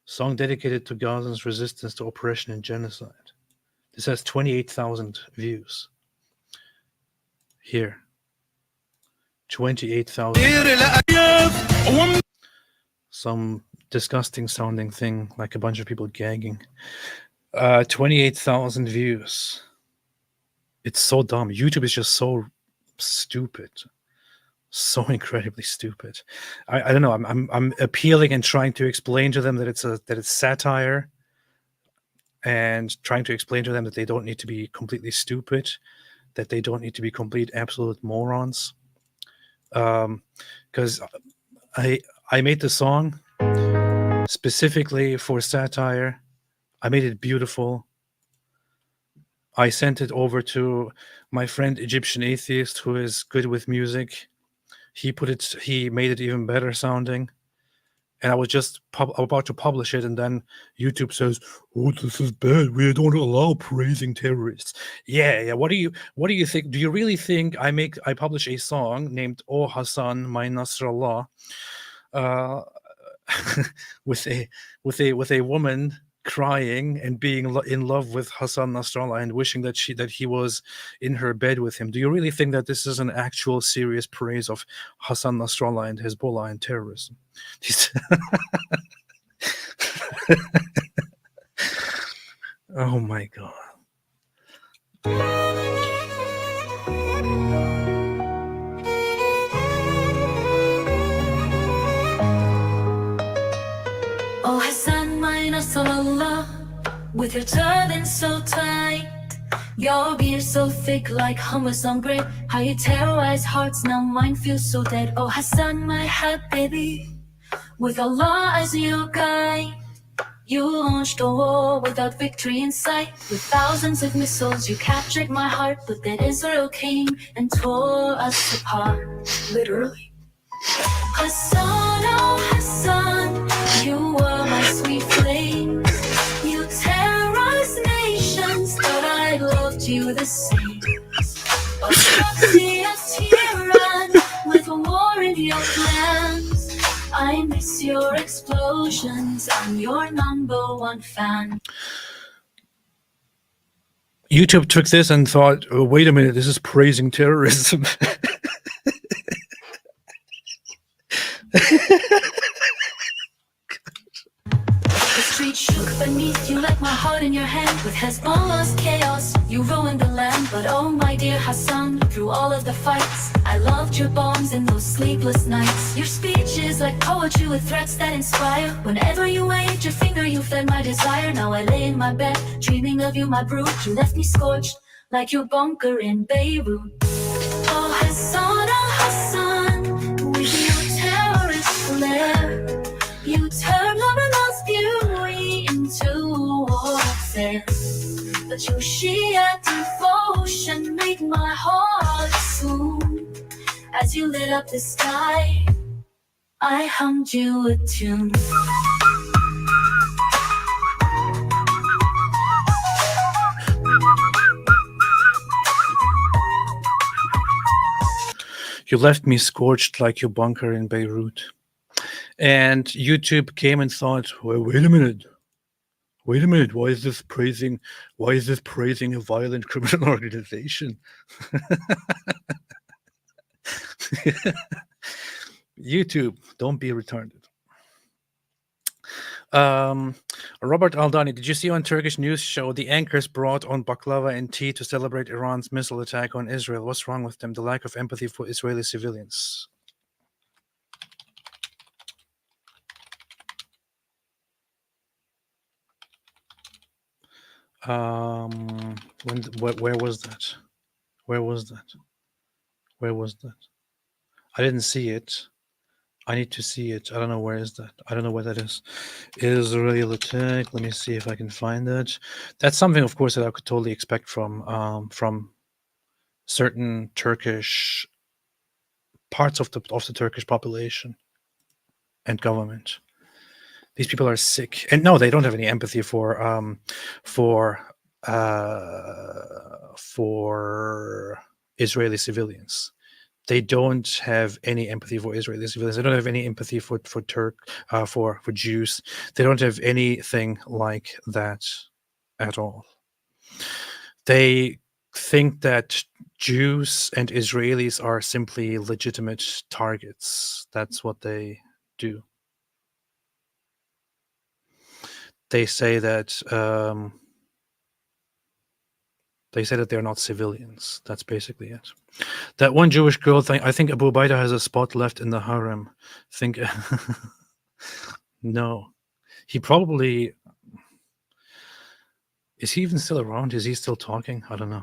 Song dedicated to Gaza's resistance to oppression and genocide. This has 28,000 views. Here. 28,000. Some disgusting sounding thing, like a bunch of people gagging. 28,000 views. It's so dumb. YouTube is just so stupid. So incredibly stupid. I don't know. I'm appealing and trying to explain to them that it's satire, and trying to explain to them that they don't need to be completely stupid, that they don't need to be complete absolute morons. Because I made the song specifically for satire. I made it beautiful. I sent it over to my friend Egyptian atheist, who is good with music. He made it even better sounding. And I was just about to publish it, and then YouTube says, "Oh, this is bad. We don't allow praising terrorists." Yeah. What do you think? Do you really think I publish a song named "Oh Hassan, my Nasrallah," with a woman crying and being in love with Hassan Nasrallah and wishing that he was in her bed with him? Do you really think that this is an actual serious praise of Hassan Nasrallah and Hezbollah and terrorism? Oh my God. Oh Hassan, my Nasrallah, with your turban so tight, your beard so thick like hummus on bread, how you terrorize hearts, now mine feels so dead. Oh Hassan, my habibi, with Allah as your guide, you launched a war without victory in sight. With thousands of missiles you captured my heart, but then Israel came and tore us apart, literally. Hassan, oh Hassan, you were my sweet flame. You terrorized nations, but I loved you the same. A proxy of tyrann with war in your plans. I miss your explosions, I'm your #1 fan. YouTube took this and thought, oh, wait a minute, this is praising terrorism. The street shook beneath you like my heart in your hand. With Hezbollah's chaos, you ruined the land. But oh my dear Hassan, through all of the fights, I loved your bombs in those sleepless nights. Your speech is like poetry with threats that inspire. Whenever you waved your finger, you fed my desire. Now I lay in my bed, dreaming of you, my brute. You left me scorched like your bunker in Beirut. Oh Hassan, oh Hassan, with your terrorist flair, you turn Lebanon's beauty into warfare. But your Shia devotion made my heart swoon. As you lit up the sky, I hummed you a tune. You left me scorched like your bunker in Beirut. And YouTube came and thought, well, wait a minute, why is this praising a violent criminal organization? YouTube, don't be retarded. Robert Aldani, did you see on Turkish news show the anchors brought on baklava and tea to celebrate Iran's missile attack on Israel? What's wrong with them? The lack of empathy for Israeli civilians. Where was that? Where was that? I didn't see it. I need to see it. I don't know where is that. I don't know where that is. Israel attack. Let me see if I can find it. That's something, of course, that I could totally expect from certain Turkish parts of the Turkish population and government. These people are sick, and no, they don't have any empathy for Israeli civilians. They don't have any empathy for Israeli civilians. They don't have any empathy for Jews. They don't have anything like that at all. They think that Jews and Israelis are simply legitimate targets. That's what they do. They say that they're not civilians. That's basically it. That one Jewish girl thing. I think Abu Baida has a spot left in the harem. Think no, he probably is. He even still around? Is he still talking? I don't know.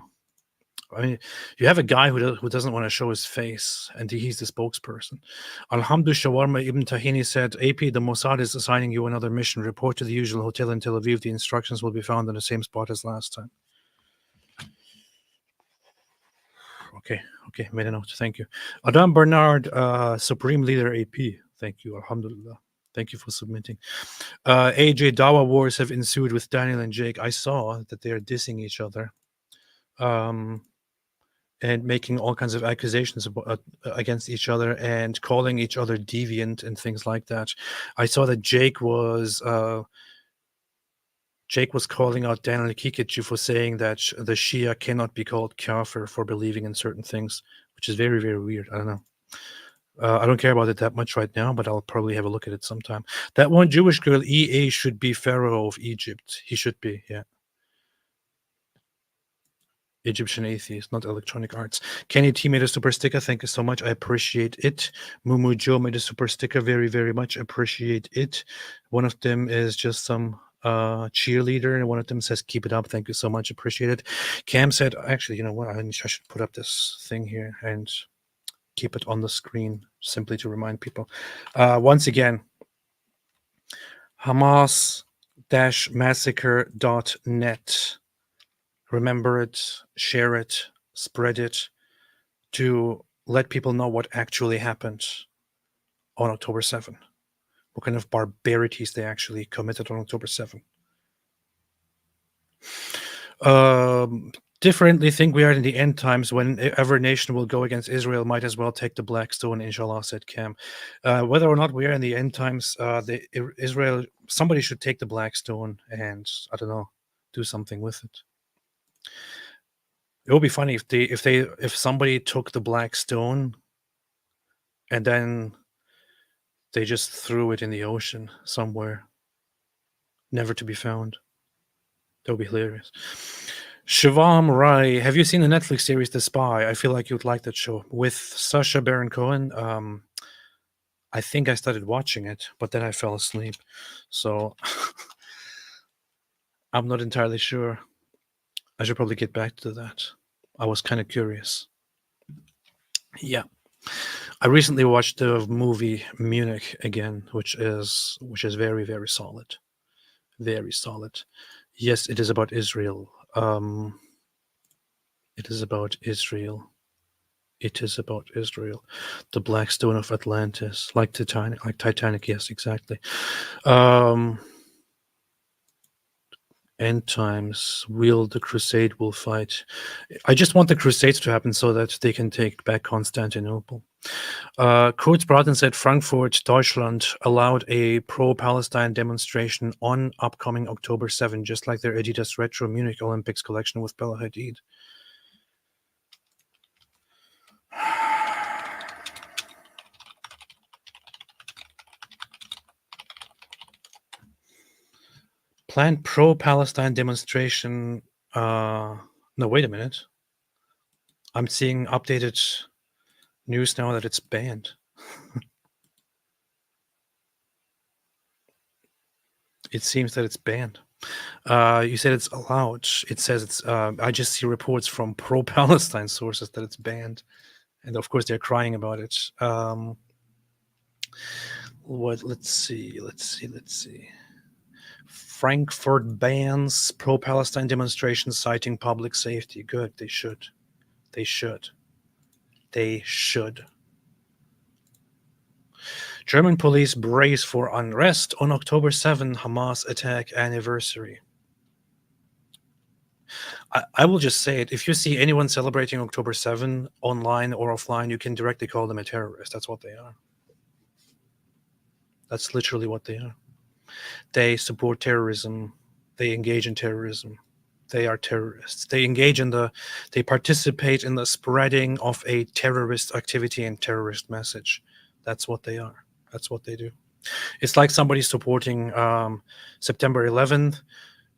I mean, you have a guy who doesn't want to show his face, and he's the spokesperson. Alhamdu Shawarma Ibn Tahini said, AP, the Mossad is assigning you another mission. Report to the usual hotel in Tel Aviv. The instructions will be found in the same spot as last time. Okay, made a note. Thank you. Adam Bernard, Supreme Leader AP. Thank you. Alhamdulillah. Thank you for submitting. AJ, Dawa wars have ensued with Daniel and Jake. I saw that they are dissing each other. And making all kinds of accusations against each other and calling each other deviant and things like that. I saw that Jake was calling out Daniel Kikic for saying that the Shia cannot be called kafir for believing in certain things, which is very, very weird. I don't know. I don't care about it that much right now, but I'll probably have a look at it sometime. That one Jewish girl, EA, should be Pharaoh of Egypt. He should be, yeah. Egyptian atheist, not Electronic Arts. Kenny T made a super sticker. Thank you so much. I appreciate it. Mumu Joe made a super sticker. Very, very much appreciate it. One of them is just some cheerleader, and one of them says, keep it up. Thank you so much. Appreciate it. Cam said, actually, you know what? I should put up this thing here and keep it on the screen simply to remind people. Once again, Hamas-massacre.net. Remember it, share it, spread it, to let people know what actually happened on October 7th. What kind of barbarities they actually committed on October 7th. Differently think we are in the end times. Whenever a nation will go against Israel, might as well take the black stone, inshallah, said Cam. Whether or not we are in the end times, Israel, somebody should take the black stone and, I don't know, do something with it. It would be funny if somebody took the black stone and then they just threw it in the ocean somewhere, never to be found. That would be hilarious. Shivam Rai, have you seen the Netflix series The Spy? I feel like you would like that show with Sacha Baron Cohen. I think I started watching it, but then I fell asleep. So I'm not entirely sure. I should probably get back to that. I was kind of curious. Yeah. I recently watched the movie Munich again, which is very, very solid. Very solid. Yes, it is about Israel. It is about Israel. It is about Israel. The Black Stone of Atlantis, like Titanic. Yes, exactly. End times. The crusade will fight. I just want the crusades to happen so that they can take back Constantinople. Kurt Braten said Frankfurt, Deutschland allowed a pro-Palestine demonstration on upcoming October 7, just like their Adidas Retro Munich Olympics collection with Bella Hadid. Planned pro-Palestine demonstration. No, wait a minute. I'm seeing updated news now that it's banned. It seems that it's banned. You said it's allowed. It says it's. I just see reports from pro-Palestine sources that it's banned, and of course they're crying about it. What? Let's see. Frankfurt bans pro-Palestine demonstrations citing public safety. Good. They should. German police brace for unrest on October 7 Hamas attack anniversary. I will just say it. If you see anyone celebrating October 7 online or offline, you can directly call them a terrorist. That's what they are. That's literally what they are. They support terrorism. They engage in terrorism. They are terrorists. They participate in the spreading of a terrorist activity and terrorist message. That's what they are. That's what they do. It's like somebody supporting September 11th.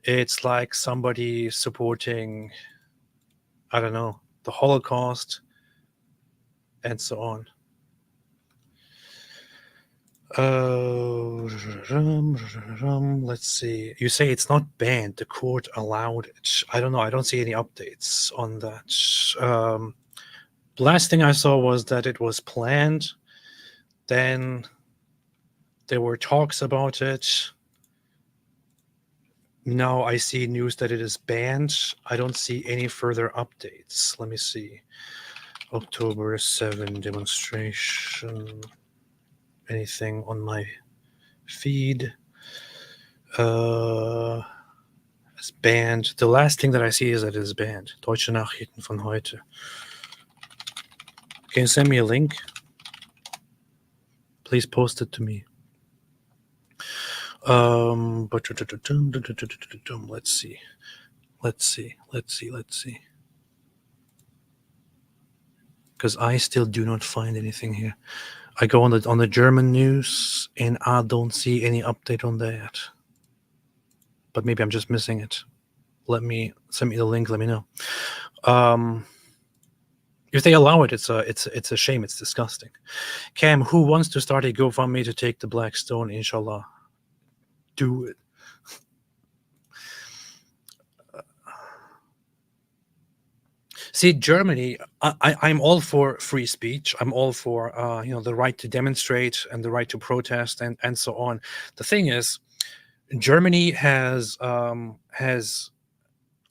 It's like somebody supporting, I don't know, the Holocaust and so on. Let's see. You say it's not banned. The court allowed it. I don't know. I don't see any updates on that. The last thing I saw was that it was planned. Then there were talks about it. Now I see news that it is banned. I don't see any further updates. Let me see. October 7 demonstration. Anything on my feed? It's banned. The last thing that I see is that it is banned. Deutsche Nachrichten von heute. Can you send me a link? Please post it to me. But let's see. Because I still do not find anything here. I go on the German news and I don't see any update on that. But maybe I'm just missing it. Send me the link. Let me know. If they allow it, it's a shame. It's disgusting. Cam, who wants to start a GoFundMe to take the Black Stone? Inshallah, do it. See, Germany, I'm all for free speech. I'm all for the right to demonstrate and the right to protest and so on. The thing is, Germany has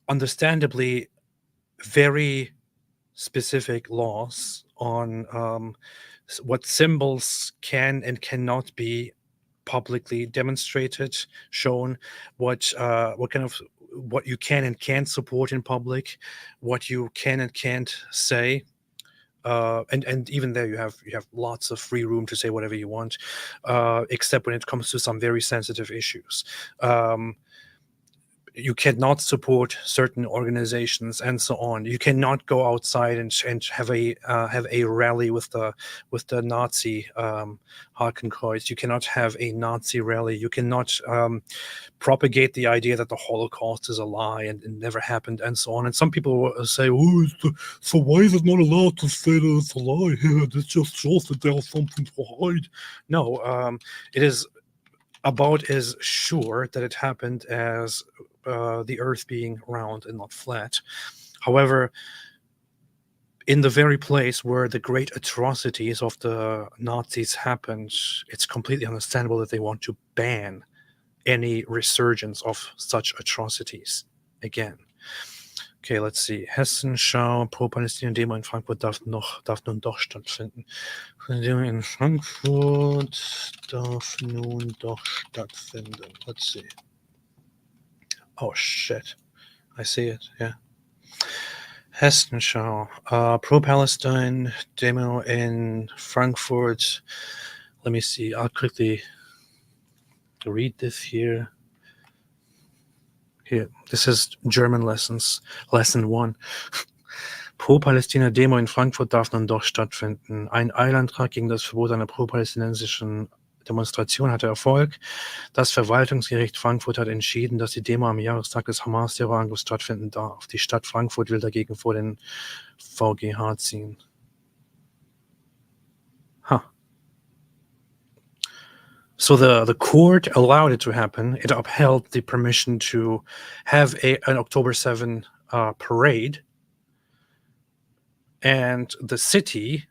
understandably very specific laws on what symbols can and cannot be publicly demonstrated, shown, what you can and can't support in public, what you can and can't say, and even there you have lots of free room to say whatever you want, except when it comes to some very sensitive issues. You cannot support certain organizations and so on. You cannot go outside and have a rally with the Nazi Hakenkreuz. You cannot have a Nazi rally. You cannot propagate the idea that the Holocaust is a lie and it never happened and so on. And some people will say, "Oh, so why is it not allowed to say that it's a lie? This just shows that there's something to hide." No, it is about as sure that it happened as the Earth being round and not flat. However, in the very place where the great atrocities of the Nazis happened, it's completely understandable that they want to ban any resurgence of such atrocities again. Okay, let's see. Hessenschau, Pro-Palästina-Demo in Frankfurt darf nun doch stattfinden. Demo in Frankfurt darf nun doch stattfinden. Let's see. Oh, shit. I see it, yeah. Hessenschau, pro-Palestine demo in Frankfurt. Let me see. I'll quickly read this here. Here, this is German lessons, lesson 1. Pro-Palästina-Demo in Frankfurt darf nun doch stattfinden. Ein Eilantrag gegen das Verbot einer pro-palästinensischen Demonstration hatte Erfolg. Das Verwaltungsgericht Frankfurt hat entschieden, dass die Demo am Jahrestag des Hamas-Terrorangriffs stattfinden darf. Die Stadt Frankfurt will dagegen vor den VGH ziehen. So the court allowed it to happen. It upheld the permission to have an October 7 parade. And the city,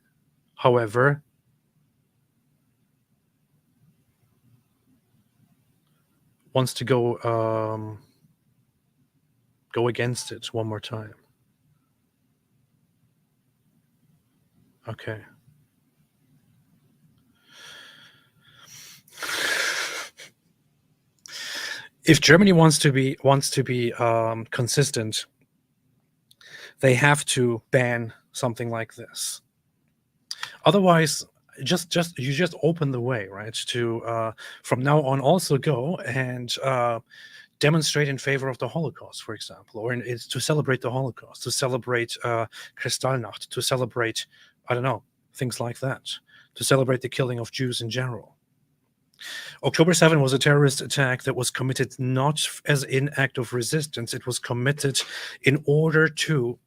however, wants to go against it one more time. Okay. If Germany wants to be consistent, they have to ban something like this. Otherwise, you just open the way, right, to from now on also go and demonstrate in favor of the Holocaust, for example, or to celebrate the Holocaust, to celebrate Kristallnacht, to celebrate, I don't know, things like that, to celebrate the killing of Jews in general. October 7 was a terrorist attack that was committed not as an act of resistance. It was committed in order to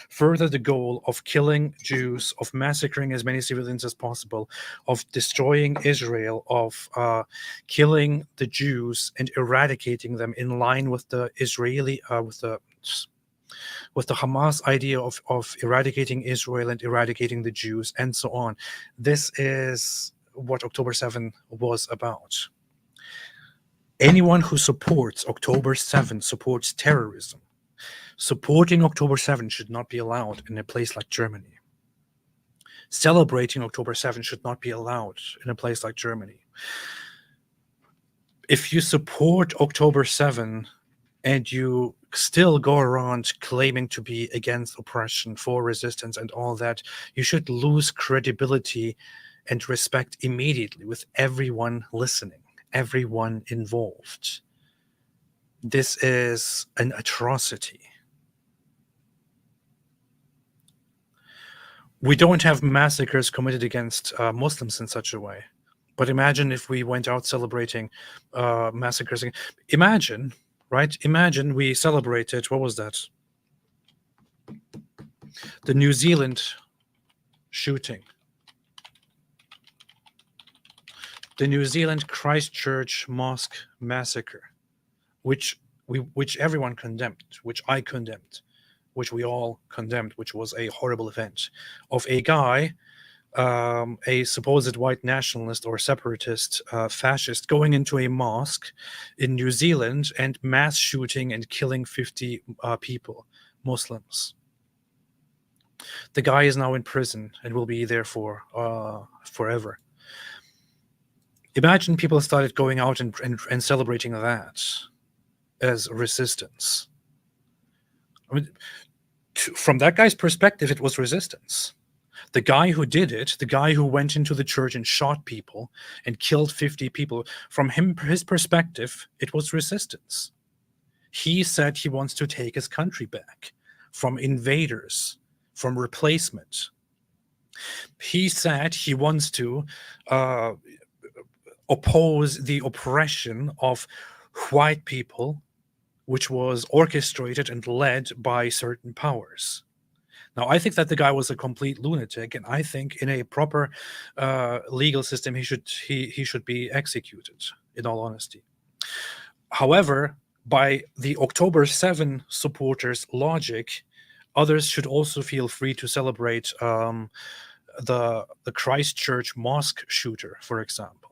further the goal of killing Jews, of massacring as many civilians as possible, of destroying Israel, of killing the Jews and eradicating them in line with the Israeli, with the Hamas idea of eradicating Israel and eradicating the Jews and so on. This is what October 7 was about. Anyone who supports October 7 supports terrorism. Supporting October 7 should not be allowed in a place like Germany. Celebrating October 7 should not be allowed in a place like Germany. If you support October 7 and you still go around claiming to be against oppression, for resistance and all that, you should lose credibility and respect immediately with everyone listening, everyone involved. This is an atrocity. We don't have massacres committed against Muslims in such a way. But imagine if we went out celebrating massacres. Imagine, right? Imagine we celebrated, what was that? The New Zealand shooting. The New Zealand Christchurch Mosque massacre, which everyone condemned, which I condemned, which we all condemned, which was a horrible event of a guy, a supposed white nationalist or separatist fascist, going into a mosque in New Zealand and mass shooting and killing 50 people, Muslims. The guy is now in prison and will be there for forever. Imagine people started going out and celebrating that as resistance. I mean, from that guy's perspective, it was resistance. The guy who did it, the guy who went into the church and shot people and killed 50 people, from his perspective, it was resistance. He said he wants to take his country back from invaders, from replacement. He said he wants to oppose the oppression of white people, which was orchestrated and led by certain powers. Now, I think that the guy was a complete lunatic, and I think in a proper legal system, he should be executed, in all honesty. However, by the October 7 supporters' logic, others should also feel free to celebrate the Christchurch mosque shooter, for example.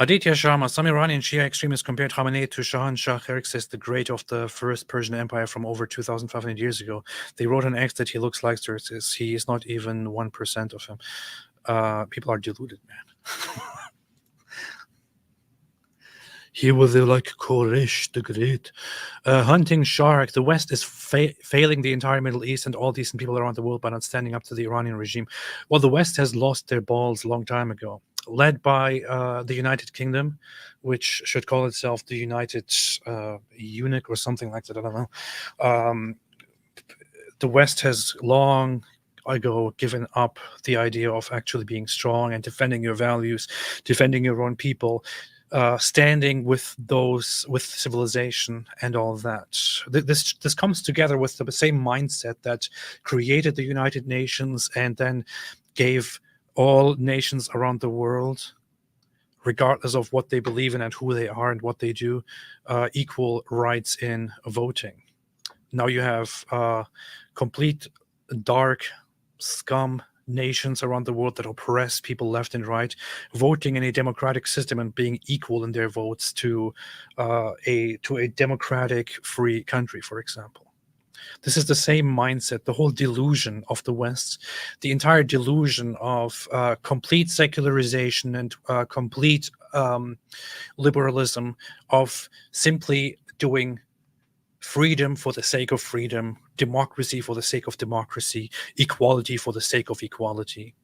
Aditya Sharma, some Iranian Shia extremists compared Khamenei to Shahanshah Xerxes the Great of the First Persian Empire from over 2,500 years ago. They wrote on X that he looks like Xerxes. He is not even 1% of him. People are deluded, man. He was like Koresh the Great. Hunting Shark, the West is failing the entire Middle East and all decent people around the world by not standing up to the Iranian regime. Well, the West has lost their balls a long time ago. Led by the United Kingdom, which should call itself the United Eunuch or something like that. I don't know. The West has long ago given up the idea of actually being strong and defending your values, defending your own people, standing with civilization and all of that. This comes together with the same mindset that created the United Nations and then gave all nations around the world, regardless of what they believe in and who they are and what they do, equal rights in voting. Now you have complete dark scum nations around the world that oppress people left and right, voting in a democratic system and being equal in their votes to a democratic free country, for example. This is the same mindset, the whole delusion of the West, the entire delusion of complete secularization and complete liberalism, of simply doing freedom for the sake of freedom, democracy for the sake of democracy, equality for the sake of equality,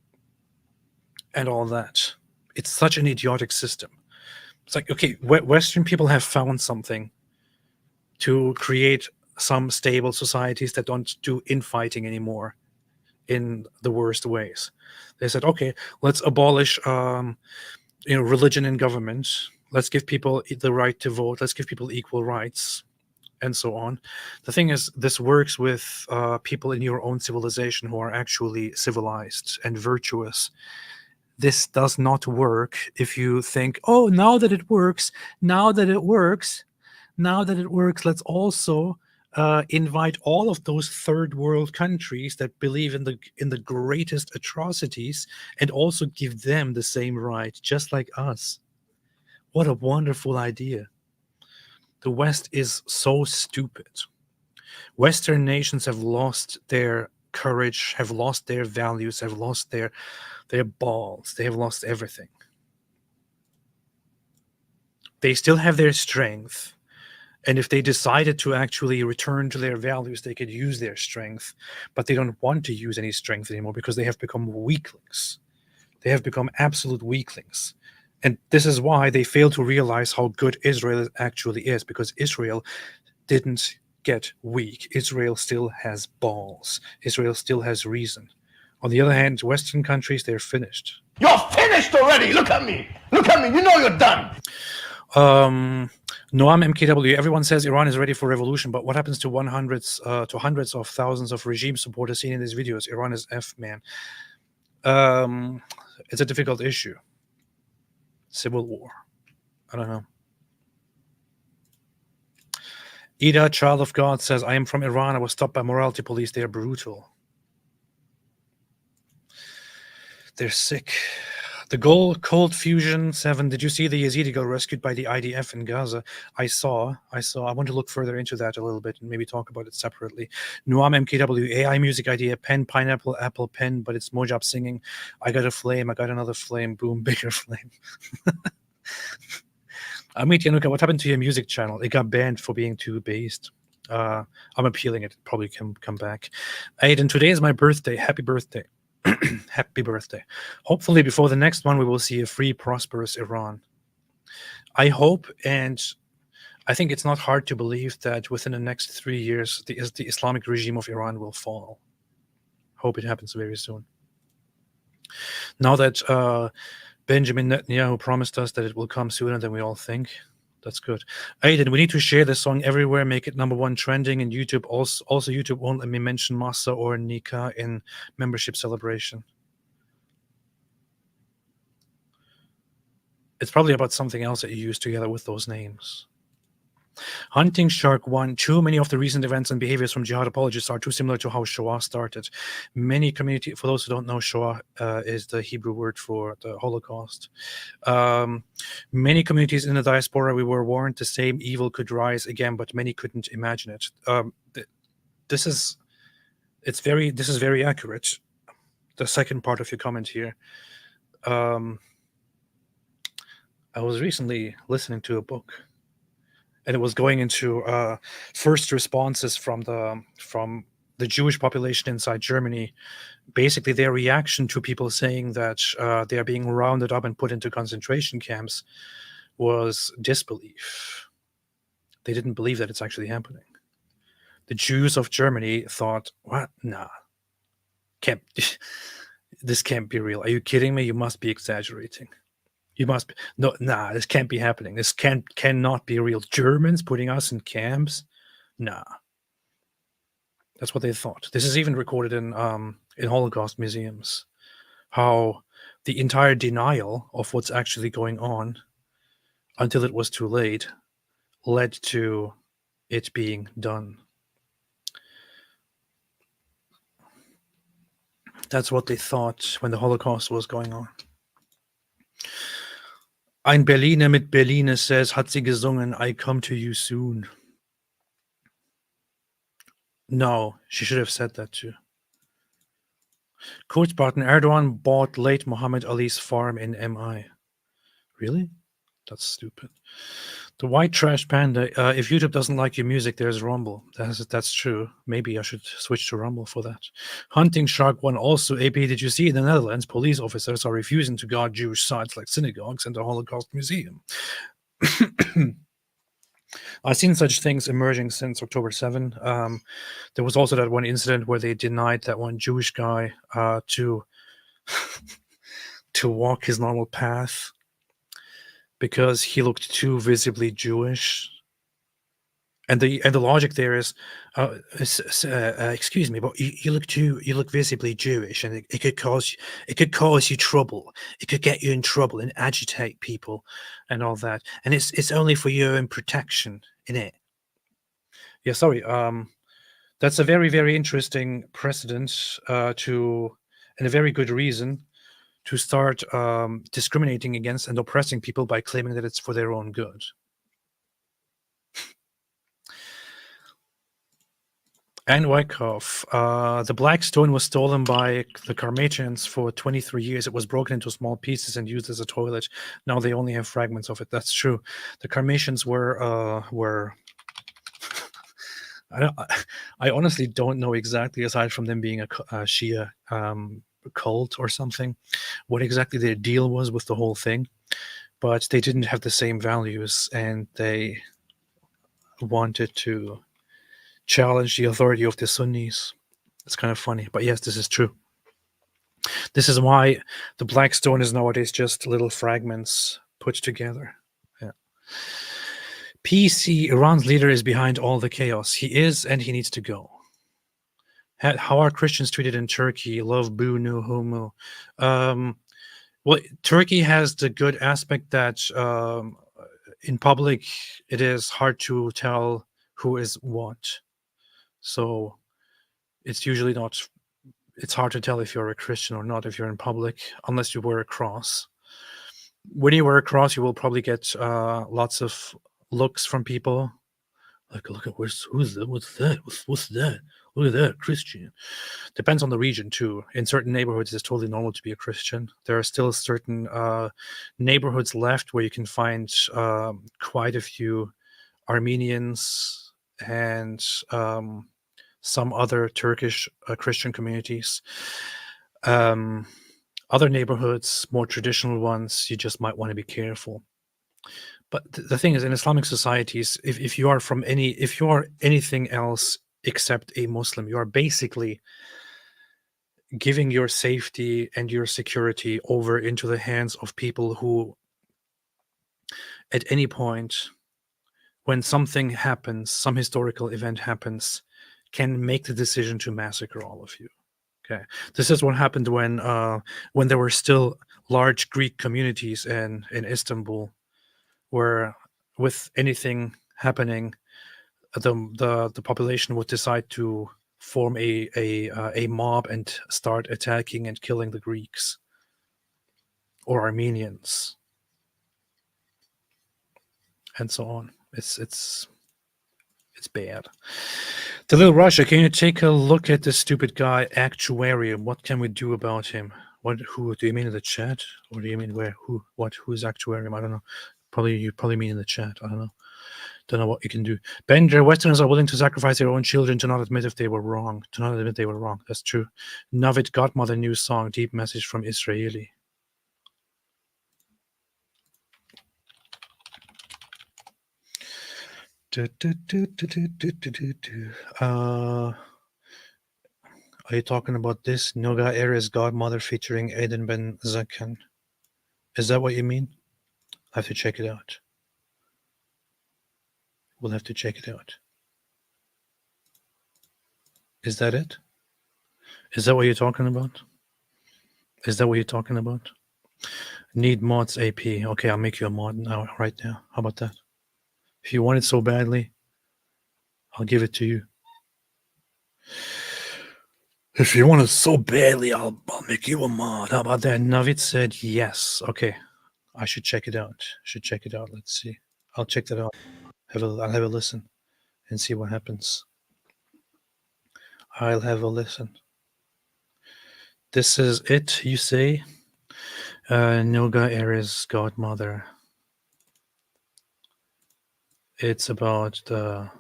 and all that. It's such an idiotic system. It's like, okay, Western people have found something to create some stable societies that don't do infighting anymore in the worst ways. They said, okay, let's abolish religion in government. Let's give people the right to vote. Let's give people equal rights, and so on. The thing is, this works with people in your own civilization who are actually civilized and virtuous. This does not work if you think, oh, now that it works, let's also invite all of those third world countries that believe in the greatest atrocities and also give them the same right, just like us. What a wonderful idea. The West is so stupid. Western nations have lost their courage, have lost their values, have lost their balls. They have lost everything. They still have their strength. And if they decided to actually return to their values, they could use their strength. But they don't want to use any strength anymore because they have become weaklings. They have become absolute weaklings. And this is why they fail to realize how good Israel actually is, because Israel didn't get weak. Israel still has balls. Israel still has reason. On the other hand, Western countries, they're finished. You're finished already. Look at me. Look at me. You know you're done. Noam MKW, everyone says Iran is ready for revolution, but what happens to hundreds of thousands of regime supporters seen in these videos? Iran is F, man. It's a difficult issue. Civil war. I don't know. Ida, child of God, says, I am from Iran. I was stopped by morality police. They are brutal. They're sick. The Cold Fusion 7. Did you see the Yazidi girl rescued by the IDF in Gaza? I saw. I want to look further into that a little bit and maybe talk about it separately. Nuam MKW, AI music idea, pen, pineapple, apple, pen, but it's Mojab singing. I got a flame, I got another flame, boom, bigger flame. Amit Yanuka, what happened to your music channel? It got banned for being too based. I'm appealing it. Probably can come back. Aiden, today is my birthday. Happy birthday. Happy birthday. Hopefully before the next one we will see a free, prosperous Iran. I hope, and I think it's not hard to believe that within the next 3 years the Islamic regime of Iran will fall. Hope it happens very soon. Now that Benjamin Netanyahu promised us that it will come sooner than we all think, that's good. Aiden, we need to share this song everywhere, make it #1 trending in YouTube. Also YouTube won't let me mention Masa or Nika in membership celebration. It's probably about something else that you use together with those names. Hunting Shark 1. Too many of the recent events and behaviors from jihad apologists are too similar to how Shoah started. Many community, for those who don't know, Shoah is the Hebrew word for the Holocaust. Many communities in the diaspora, we were warned the same evil could rise again, but many couldn't imagine it. This is very accurate. The second part of your comment here. I was recently listening to a book, and it was going into first responses from the Jewish population inside Germany. Basically, their reaction to people saying that they are being rounded up and put into concentration camps was disbelief. They didn't believe that it's actually happening. The Jews of Germany thought, "What? Nah, this can't be real. Are you kidding me? You must be exaggerating. You must be, no, nah, this can't be happening. This cannot be real. Germans putting us in camps? Nah." That's what they thought. This is even recorded in Holocaust museums, how the entire denial of what's actually going on until it was too late led to it being done. That's what they thought when the Holocaust was going on. Ein Berliner mit Berliner says, hat sie gesungen, I come to you soon. No, she should have said that too. Kurzbarten, Erdogan bought late Muhammad Ali's farm in MI. Really? That's stupid. The White Trash Panda, if YouTube doesn't like your music, there's Rumble. That's true. Maybe I should switch to Rumble for that. Hunting Shark 1 also, AP, did you see in the Netherlands, police officers are refusing to guard Jewish sites like synagogues and the Holocaust Museum? I've seen such things emerging since October 7. There was also that one incident where they denied that one Jewish guy to walk his normal path because he looked too visibly Jewish. And the logic there is, excuse me, but you look visibly Jewish, and it could cause you trouble. It could get you in trouble and agitate people, and all that. And it's only for your own protection, innit? Yeah, sorry. That's a very, very interesting precedent and a very good reason to start discriminating against and oppressing people by claiming that it's for their own good. And Wyckoff, the Black Stone was stolen by the Khameneans for 23 years. It was broken into small pieces and used as a toilet. Now they only have fragments of it. That's true. The Khameneans were I honestly don't know exactly, aside from them being a Shia cult or something, what exactly their deal was with the whole thing. But they didn't have the same values, and they wanted to challenge the authority of the Sunnis. It's kind of funny, but yes, this is true. This is why the Black Stone is nowadays just little fragments put together. Yeah. PC, Iran's leader, is behind all the chaos. He is, and he needs to go. How are Christians treated in Turkey? Love, boo, no homo. Well, Turkey has the good aspect that in public it is hard to tell who is what. So it's usually not, it's hard to tell if you're a Christian or not if you're in public, unless you wear a cross. When you wear a cross, you will probably get lots of looks from people. Like, look at who's that? What's that? What's that? Look at that, Christian. Depends on the region too. In certain neighborhoods, it's totally normal to be a Christian. There are still certain neighborhoods left where you can find quite a few Armenians and some other Turkish Christian communities. Other neighborhoods, more traditional ones, you just might want to be careful. But the thing is, in Islamic societies, if you are anything else except a Muslim, you are basically giving your safety and your security over into the hands of people who, at any point, when something happens, some historical event happens, can make the decision to massacre all of you. Okay, this is what happened when there were still large Greek communities in Istanbul, where with anything happening, the population would decide to form a mob and start attacking and killing the Greeks or Armenians, and so on. It's bad. The Little Russia, can you take a look at this stupid guy, Actuarium? What can we do about him? Who do you mean in the chat, or do you mean where? Who is Actuarium? I don't know. You probably mean in the chat. I don't know. Don't know what you can do. Bender, Westerners are willing to sacrifice their own children to not admit if they were wrong. To not admit they were wrong. That's true. Navid Godmother new song, deep message from Israeli. Are you talking about this? Noga Ares Godmother featuring Aiden Ben Zakan. Is that what you mean? I have to check it out. We'll have to check it out. Is that it? Is that what you're talking about? Is that what you're talking about? Need mods AP. Okay, I'll make you a mod now, right now. How about that? If you want it so badly, I'll give it to you. If you want it so badly, I'll make you a mod. How about that? Navid said yes. Okay, I should check it out. Let's see. I'll check that out. I'll have a listen and see what happens. I'll have a listen. This is it, you say? Noga Ares Godmother. It's about the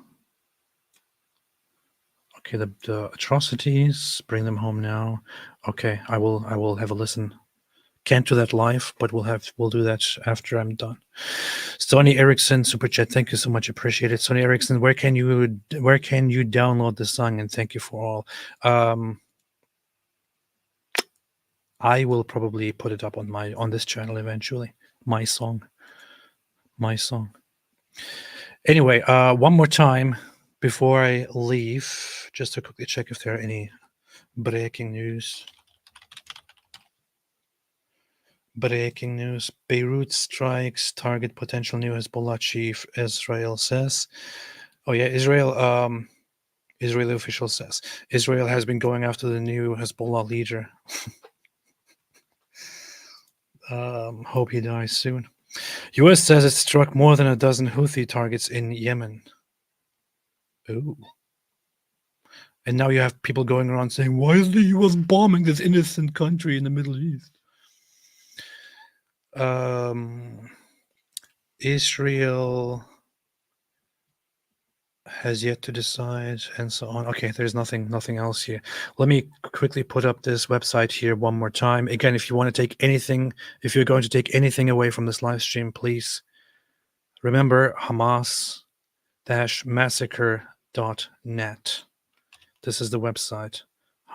atrocities. Bring them home now. Okay, I will have a listen. Can't do that live, but we'll do that after I'm done. Sonny Erickson super chat. Thank you so much. Appreciate it. Sonny Erickson, where can you download the song? And thank you for all. I will probably put it up on this channel eventually. My song. Anyway, one more time before I leave, just to quickly check if there are any breaking news. Beirut strikes target potential new Hezbollah chief, Israel says. Oh yeah, Israeli official says Israel has been going after the new Hezbollah leader. Hope he dies soon. US says it struck more than a dozen Houthi targets in Yemen. Ooh. And now you have people going around saying, why is the US bombing this innocent country in the Middle East? Israel has yet to decide, and so on. Okay, there's nothing else here. Let me quickly put up this website here one more time. Again, if you want to take anything, if you're going to take anything away from this live stream, please remember Hamas-massacre.net. This is the website,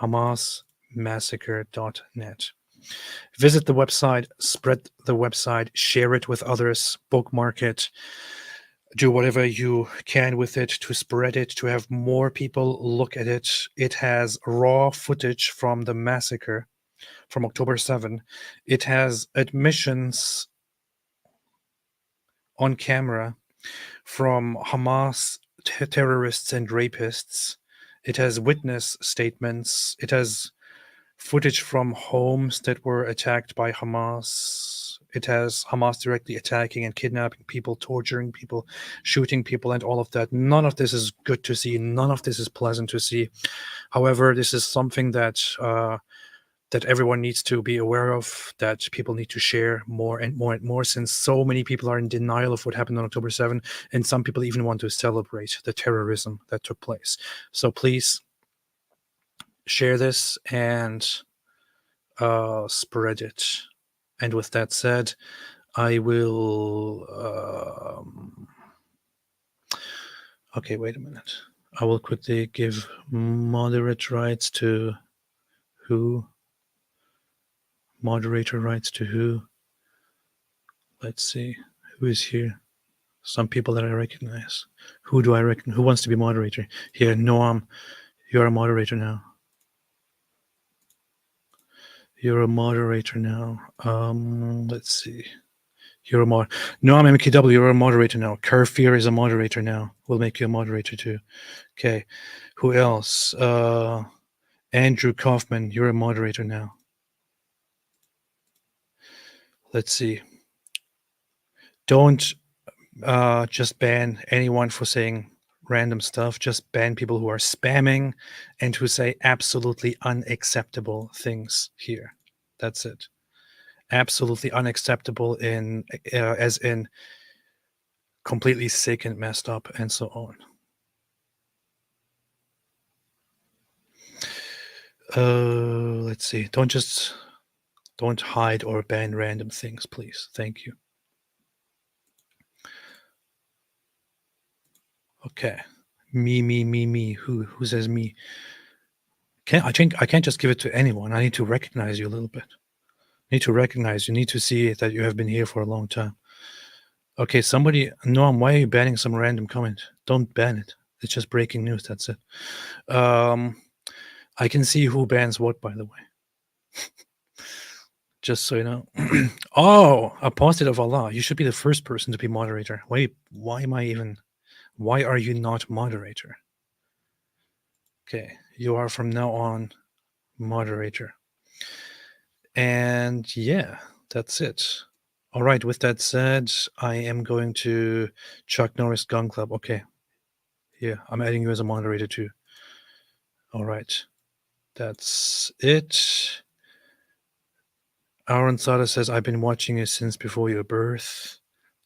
Hamas-massacre.net. Visit the website, spread the website, share it with others, bookmark it, do whatever you can with it to spread it, to have more people look at it. It has raw footage from the massacre from October 7. It has admissions on camera from Hamas terrorists and rapists. It has witness statements. It has footage from homes that were attacked by Hamas. It has Hamas directly attacking and kidnapping people, torturing people, shooting people, and all of that. None of this is good to see. None of this is pleasant to see. However, this is something that that everyone needs to be aware of, that people need to share more and more and more, since so many people are in denial of what happened on October 7, and some people even want to celebrate the terrorism that took place. So please share this and spread it. And with that said, I will okay, wait a minute. I will quickly give moderate rights to who? Moderator rights to who? Let's see. Who is here? Some people that I recognize. Who do I reckon? Who wants to be moderator? Here, Noam, you're a moderator now. You're a moderator now. Let's see. You're a mod. No, I'm MKW. You're a moderator now. Kerfear is a moderator now. We'll make you a moderator too. Okay. Who else? Andrew Kaufman. You're a moderator now. Let's see. Don't just ban anyone for saying random stuff. Just ban people who are spamming and who say absolutely unacceptable things here. That's it. Absolutely unacceptable in as in completely sick and messed up and so on. Let's see. Don't hide or ban random things, please. Thank you. Okay. Me. Who says me? I can't just give it to anyone. I need to recognize you a little bit. I need to recognize you. Need to see that you have been here for a long time. Okay, somebody, Noam, why are you banning some random comment? Don't ban it. It's just breaking news. That's it. I can see who bans what, by the way. Just so you know. Oh, Apostate of Allah. You should be the first person to be moderator. Why are you not moderator? Okay, you are from now on moderator. And yeah, that's it. All right, with that said, I am going to Chuck Norris Gun Club. Okay. Yeah, I'm adding you as a moderator too. All right. That's it. Aaron Sada says, I've been watching you since before your birth.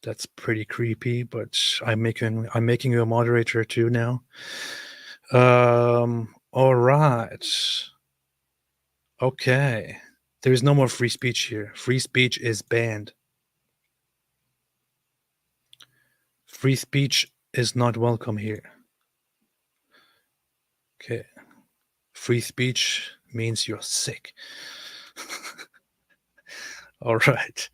That's pretty creepy, but I'm making you a moderator too now. All right. Okay. There's no more free speech here. Free speech is banned. Free speech is not welcome here. Okay. Free speech means you're sick. All right.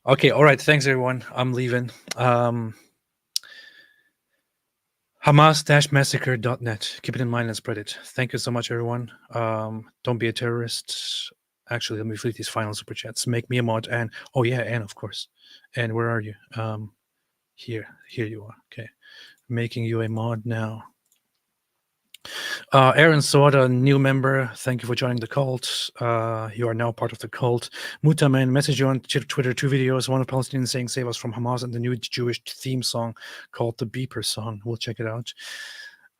Okay. All right. Thanks, everyone. I'm leaving. Hamas-massacre.net. Keep it in mind and spread it. Thank you so much, everyone. Don't be a terrorist. Actually, let me read these final super chats. Make me a mod. And oh yeah, and of course. And where are you? Here you are. Okay, making you a mod now. Aaron Soda, new member. Thank you for joining the cult. You are now part of the cult. Mutaman, message you on Twitter 2 videos. One of Palestinians saying "Save us from Hamas" and the new Jewish theme song called the Beeper song. We'll check it out.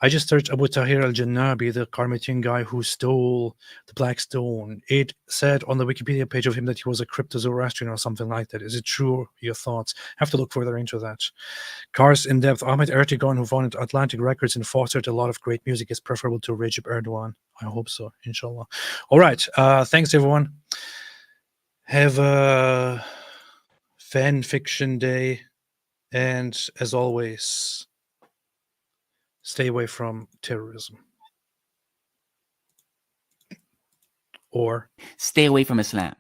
I just searched Abu Tahir al-Jannabi, the Carmatian guy who stole the Black Stone. It said on the Wikipedia page of him that he was a crypto-Zoroastrian or something like that. Is it true? Your thoughts? Have to look further into that. Cars in depth. Ahmed Ertegun, who founded Atlantic Records and fostered a lot of great music, is preferable to Recep Erdogan. I hope so, inshallah. All right. Thanks, everyone. Have a fan fiction day. And as always, stay away from terrorism. Or Stay away from Islam.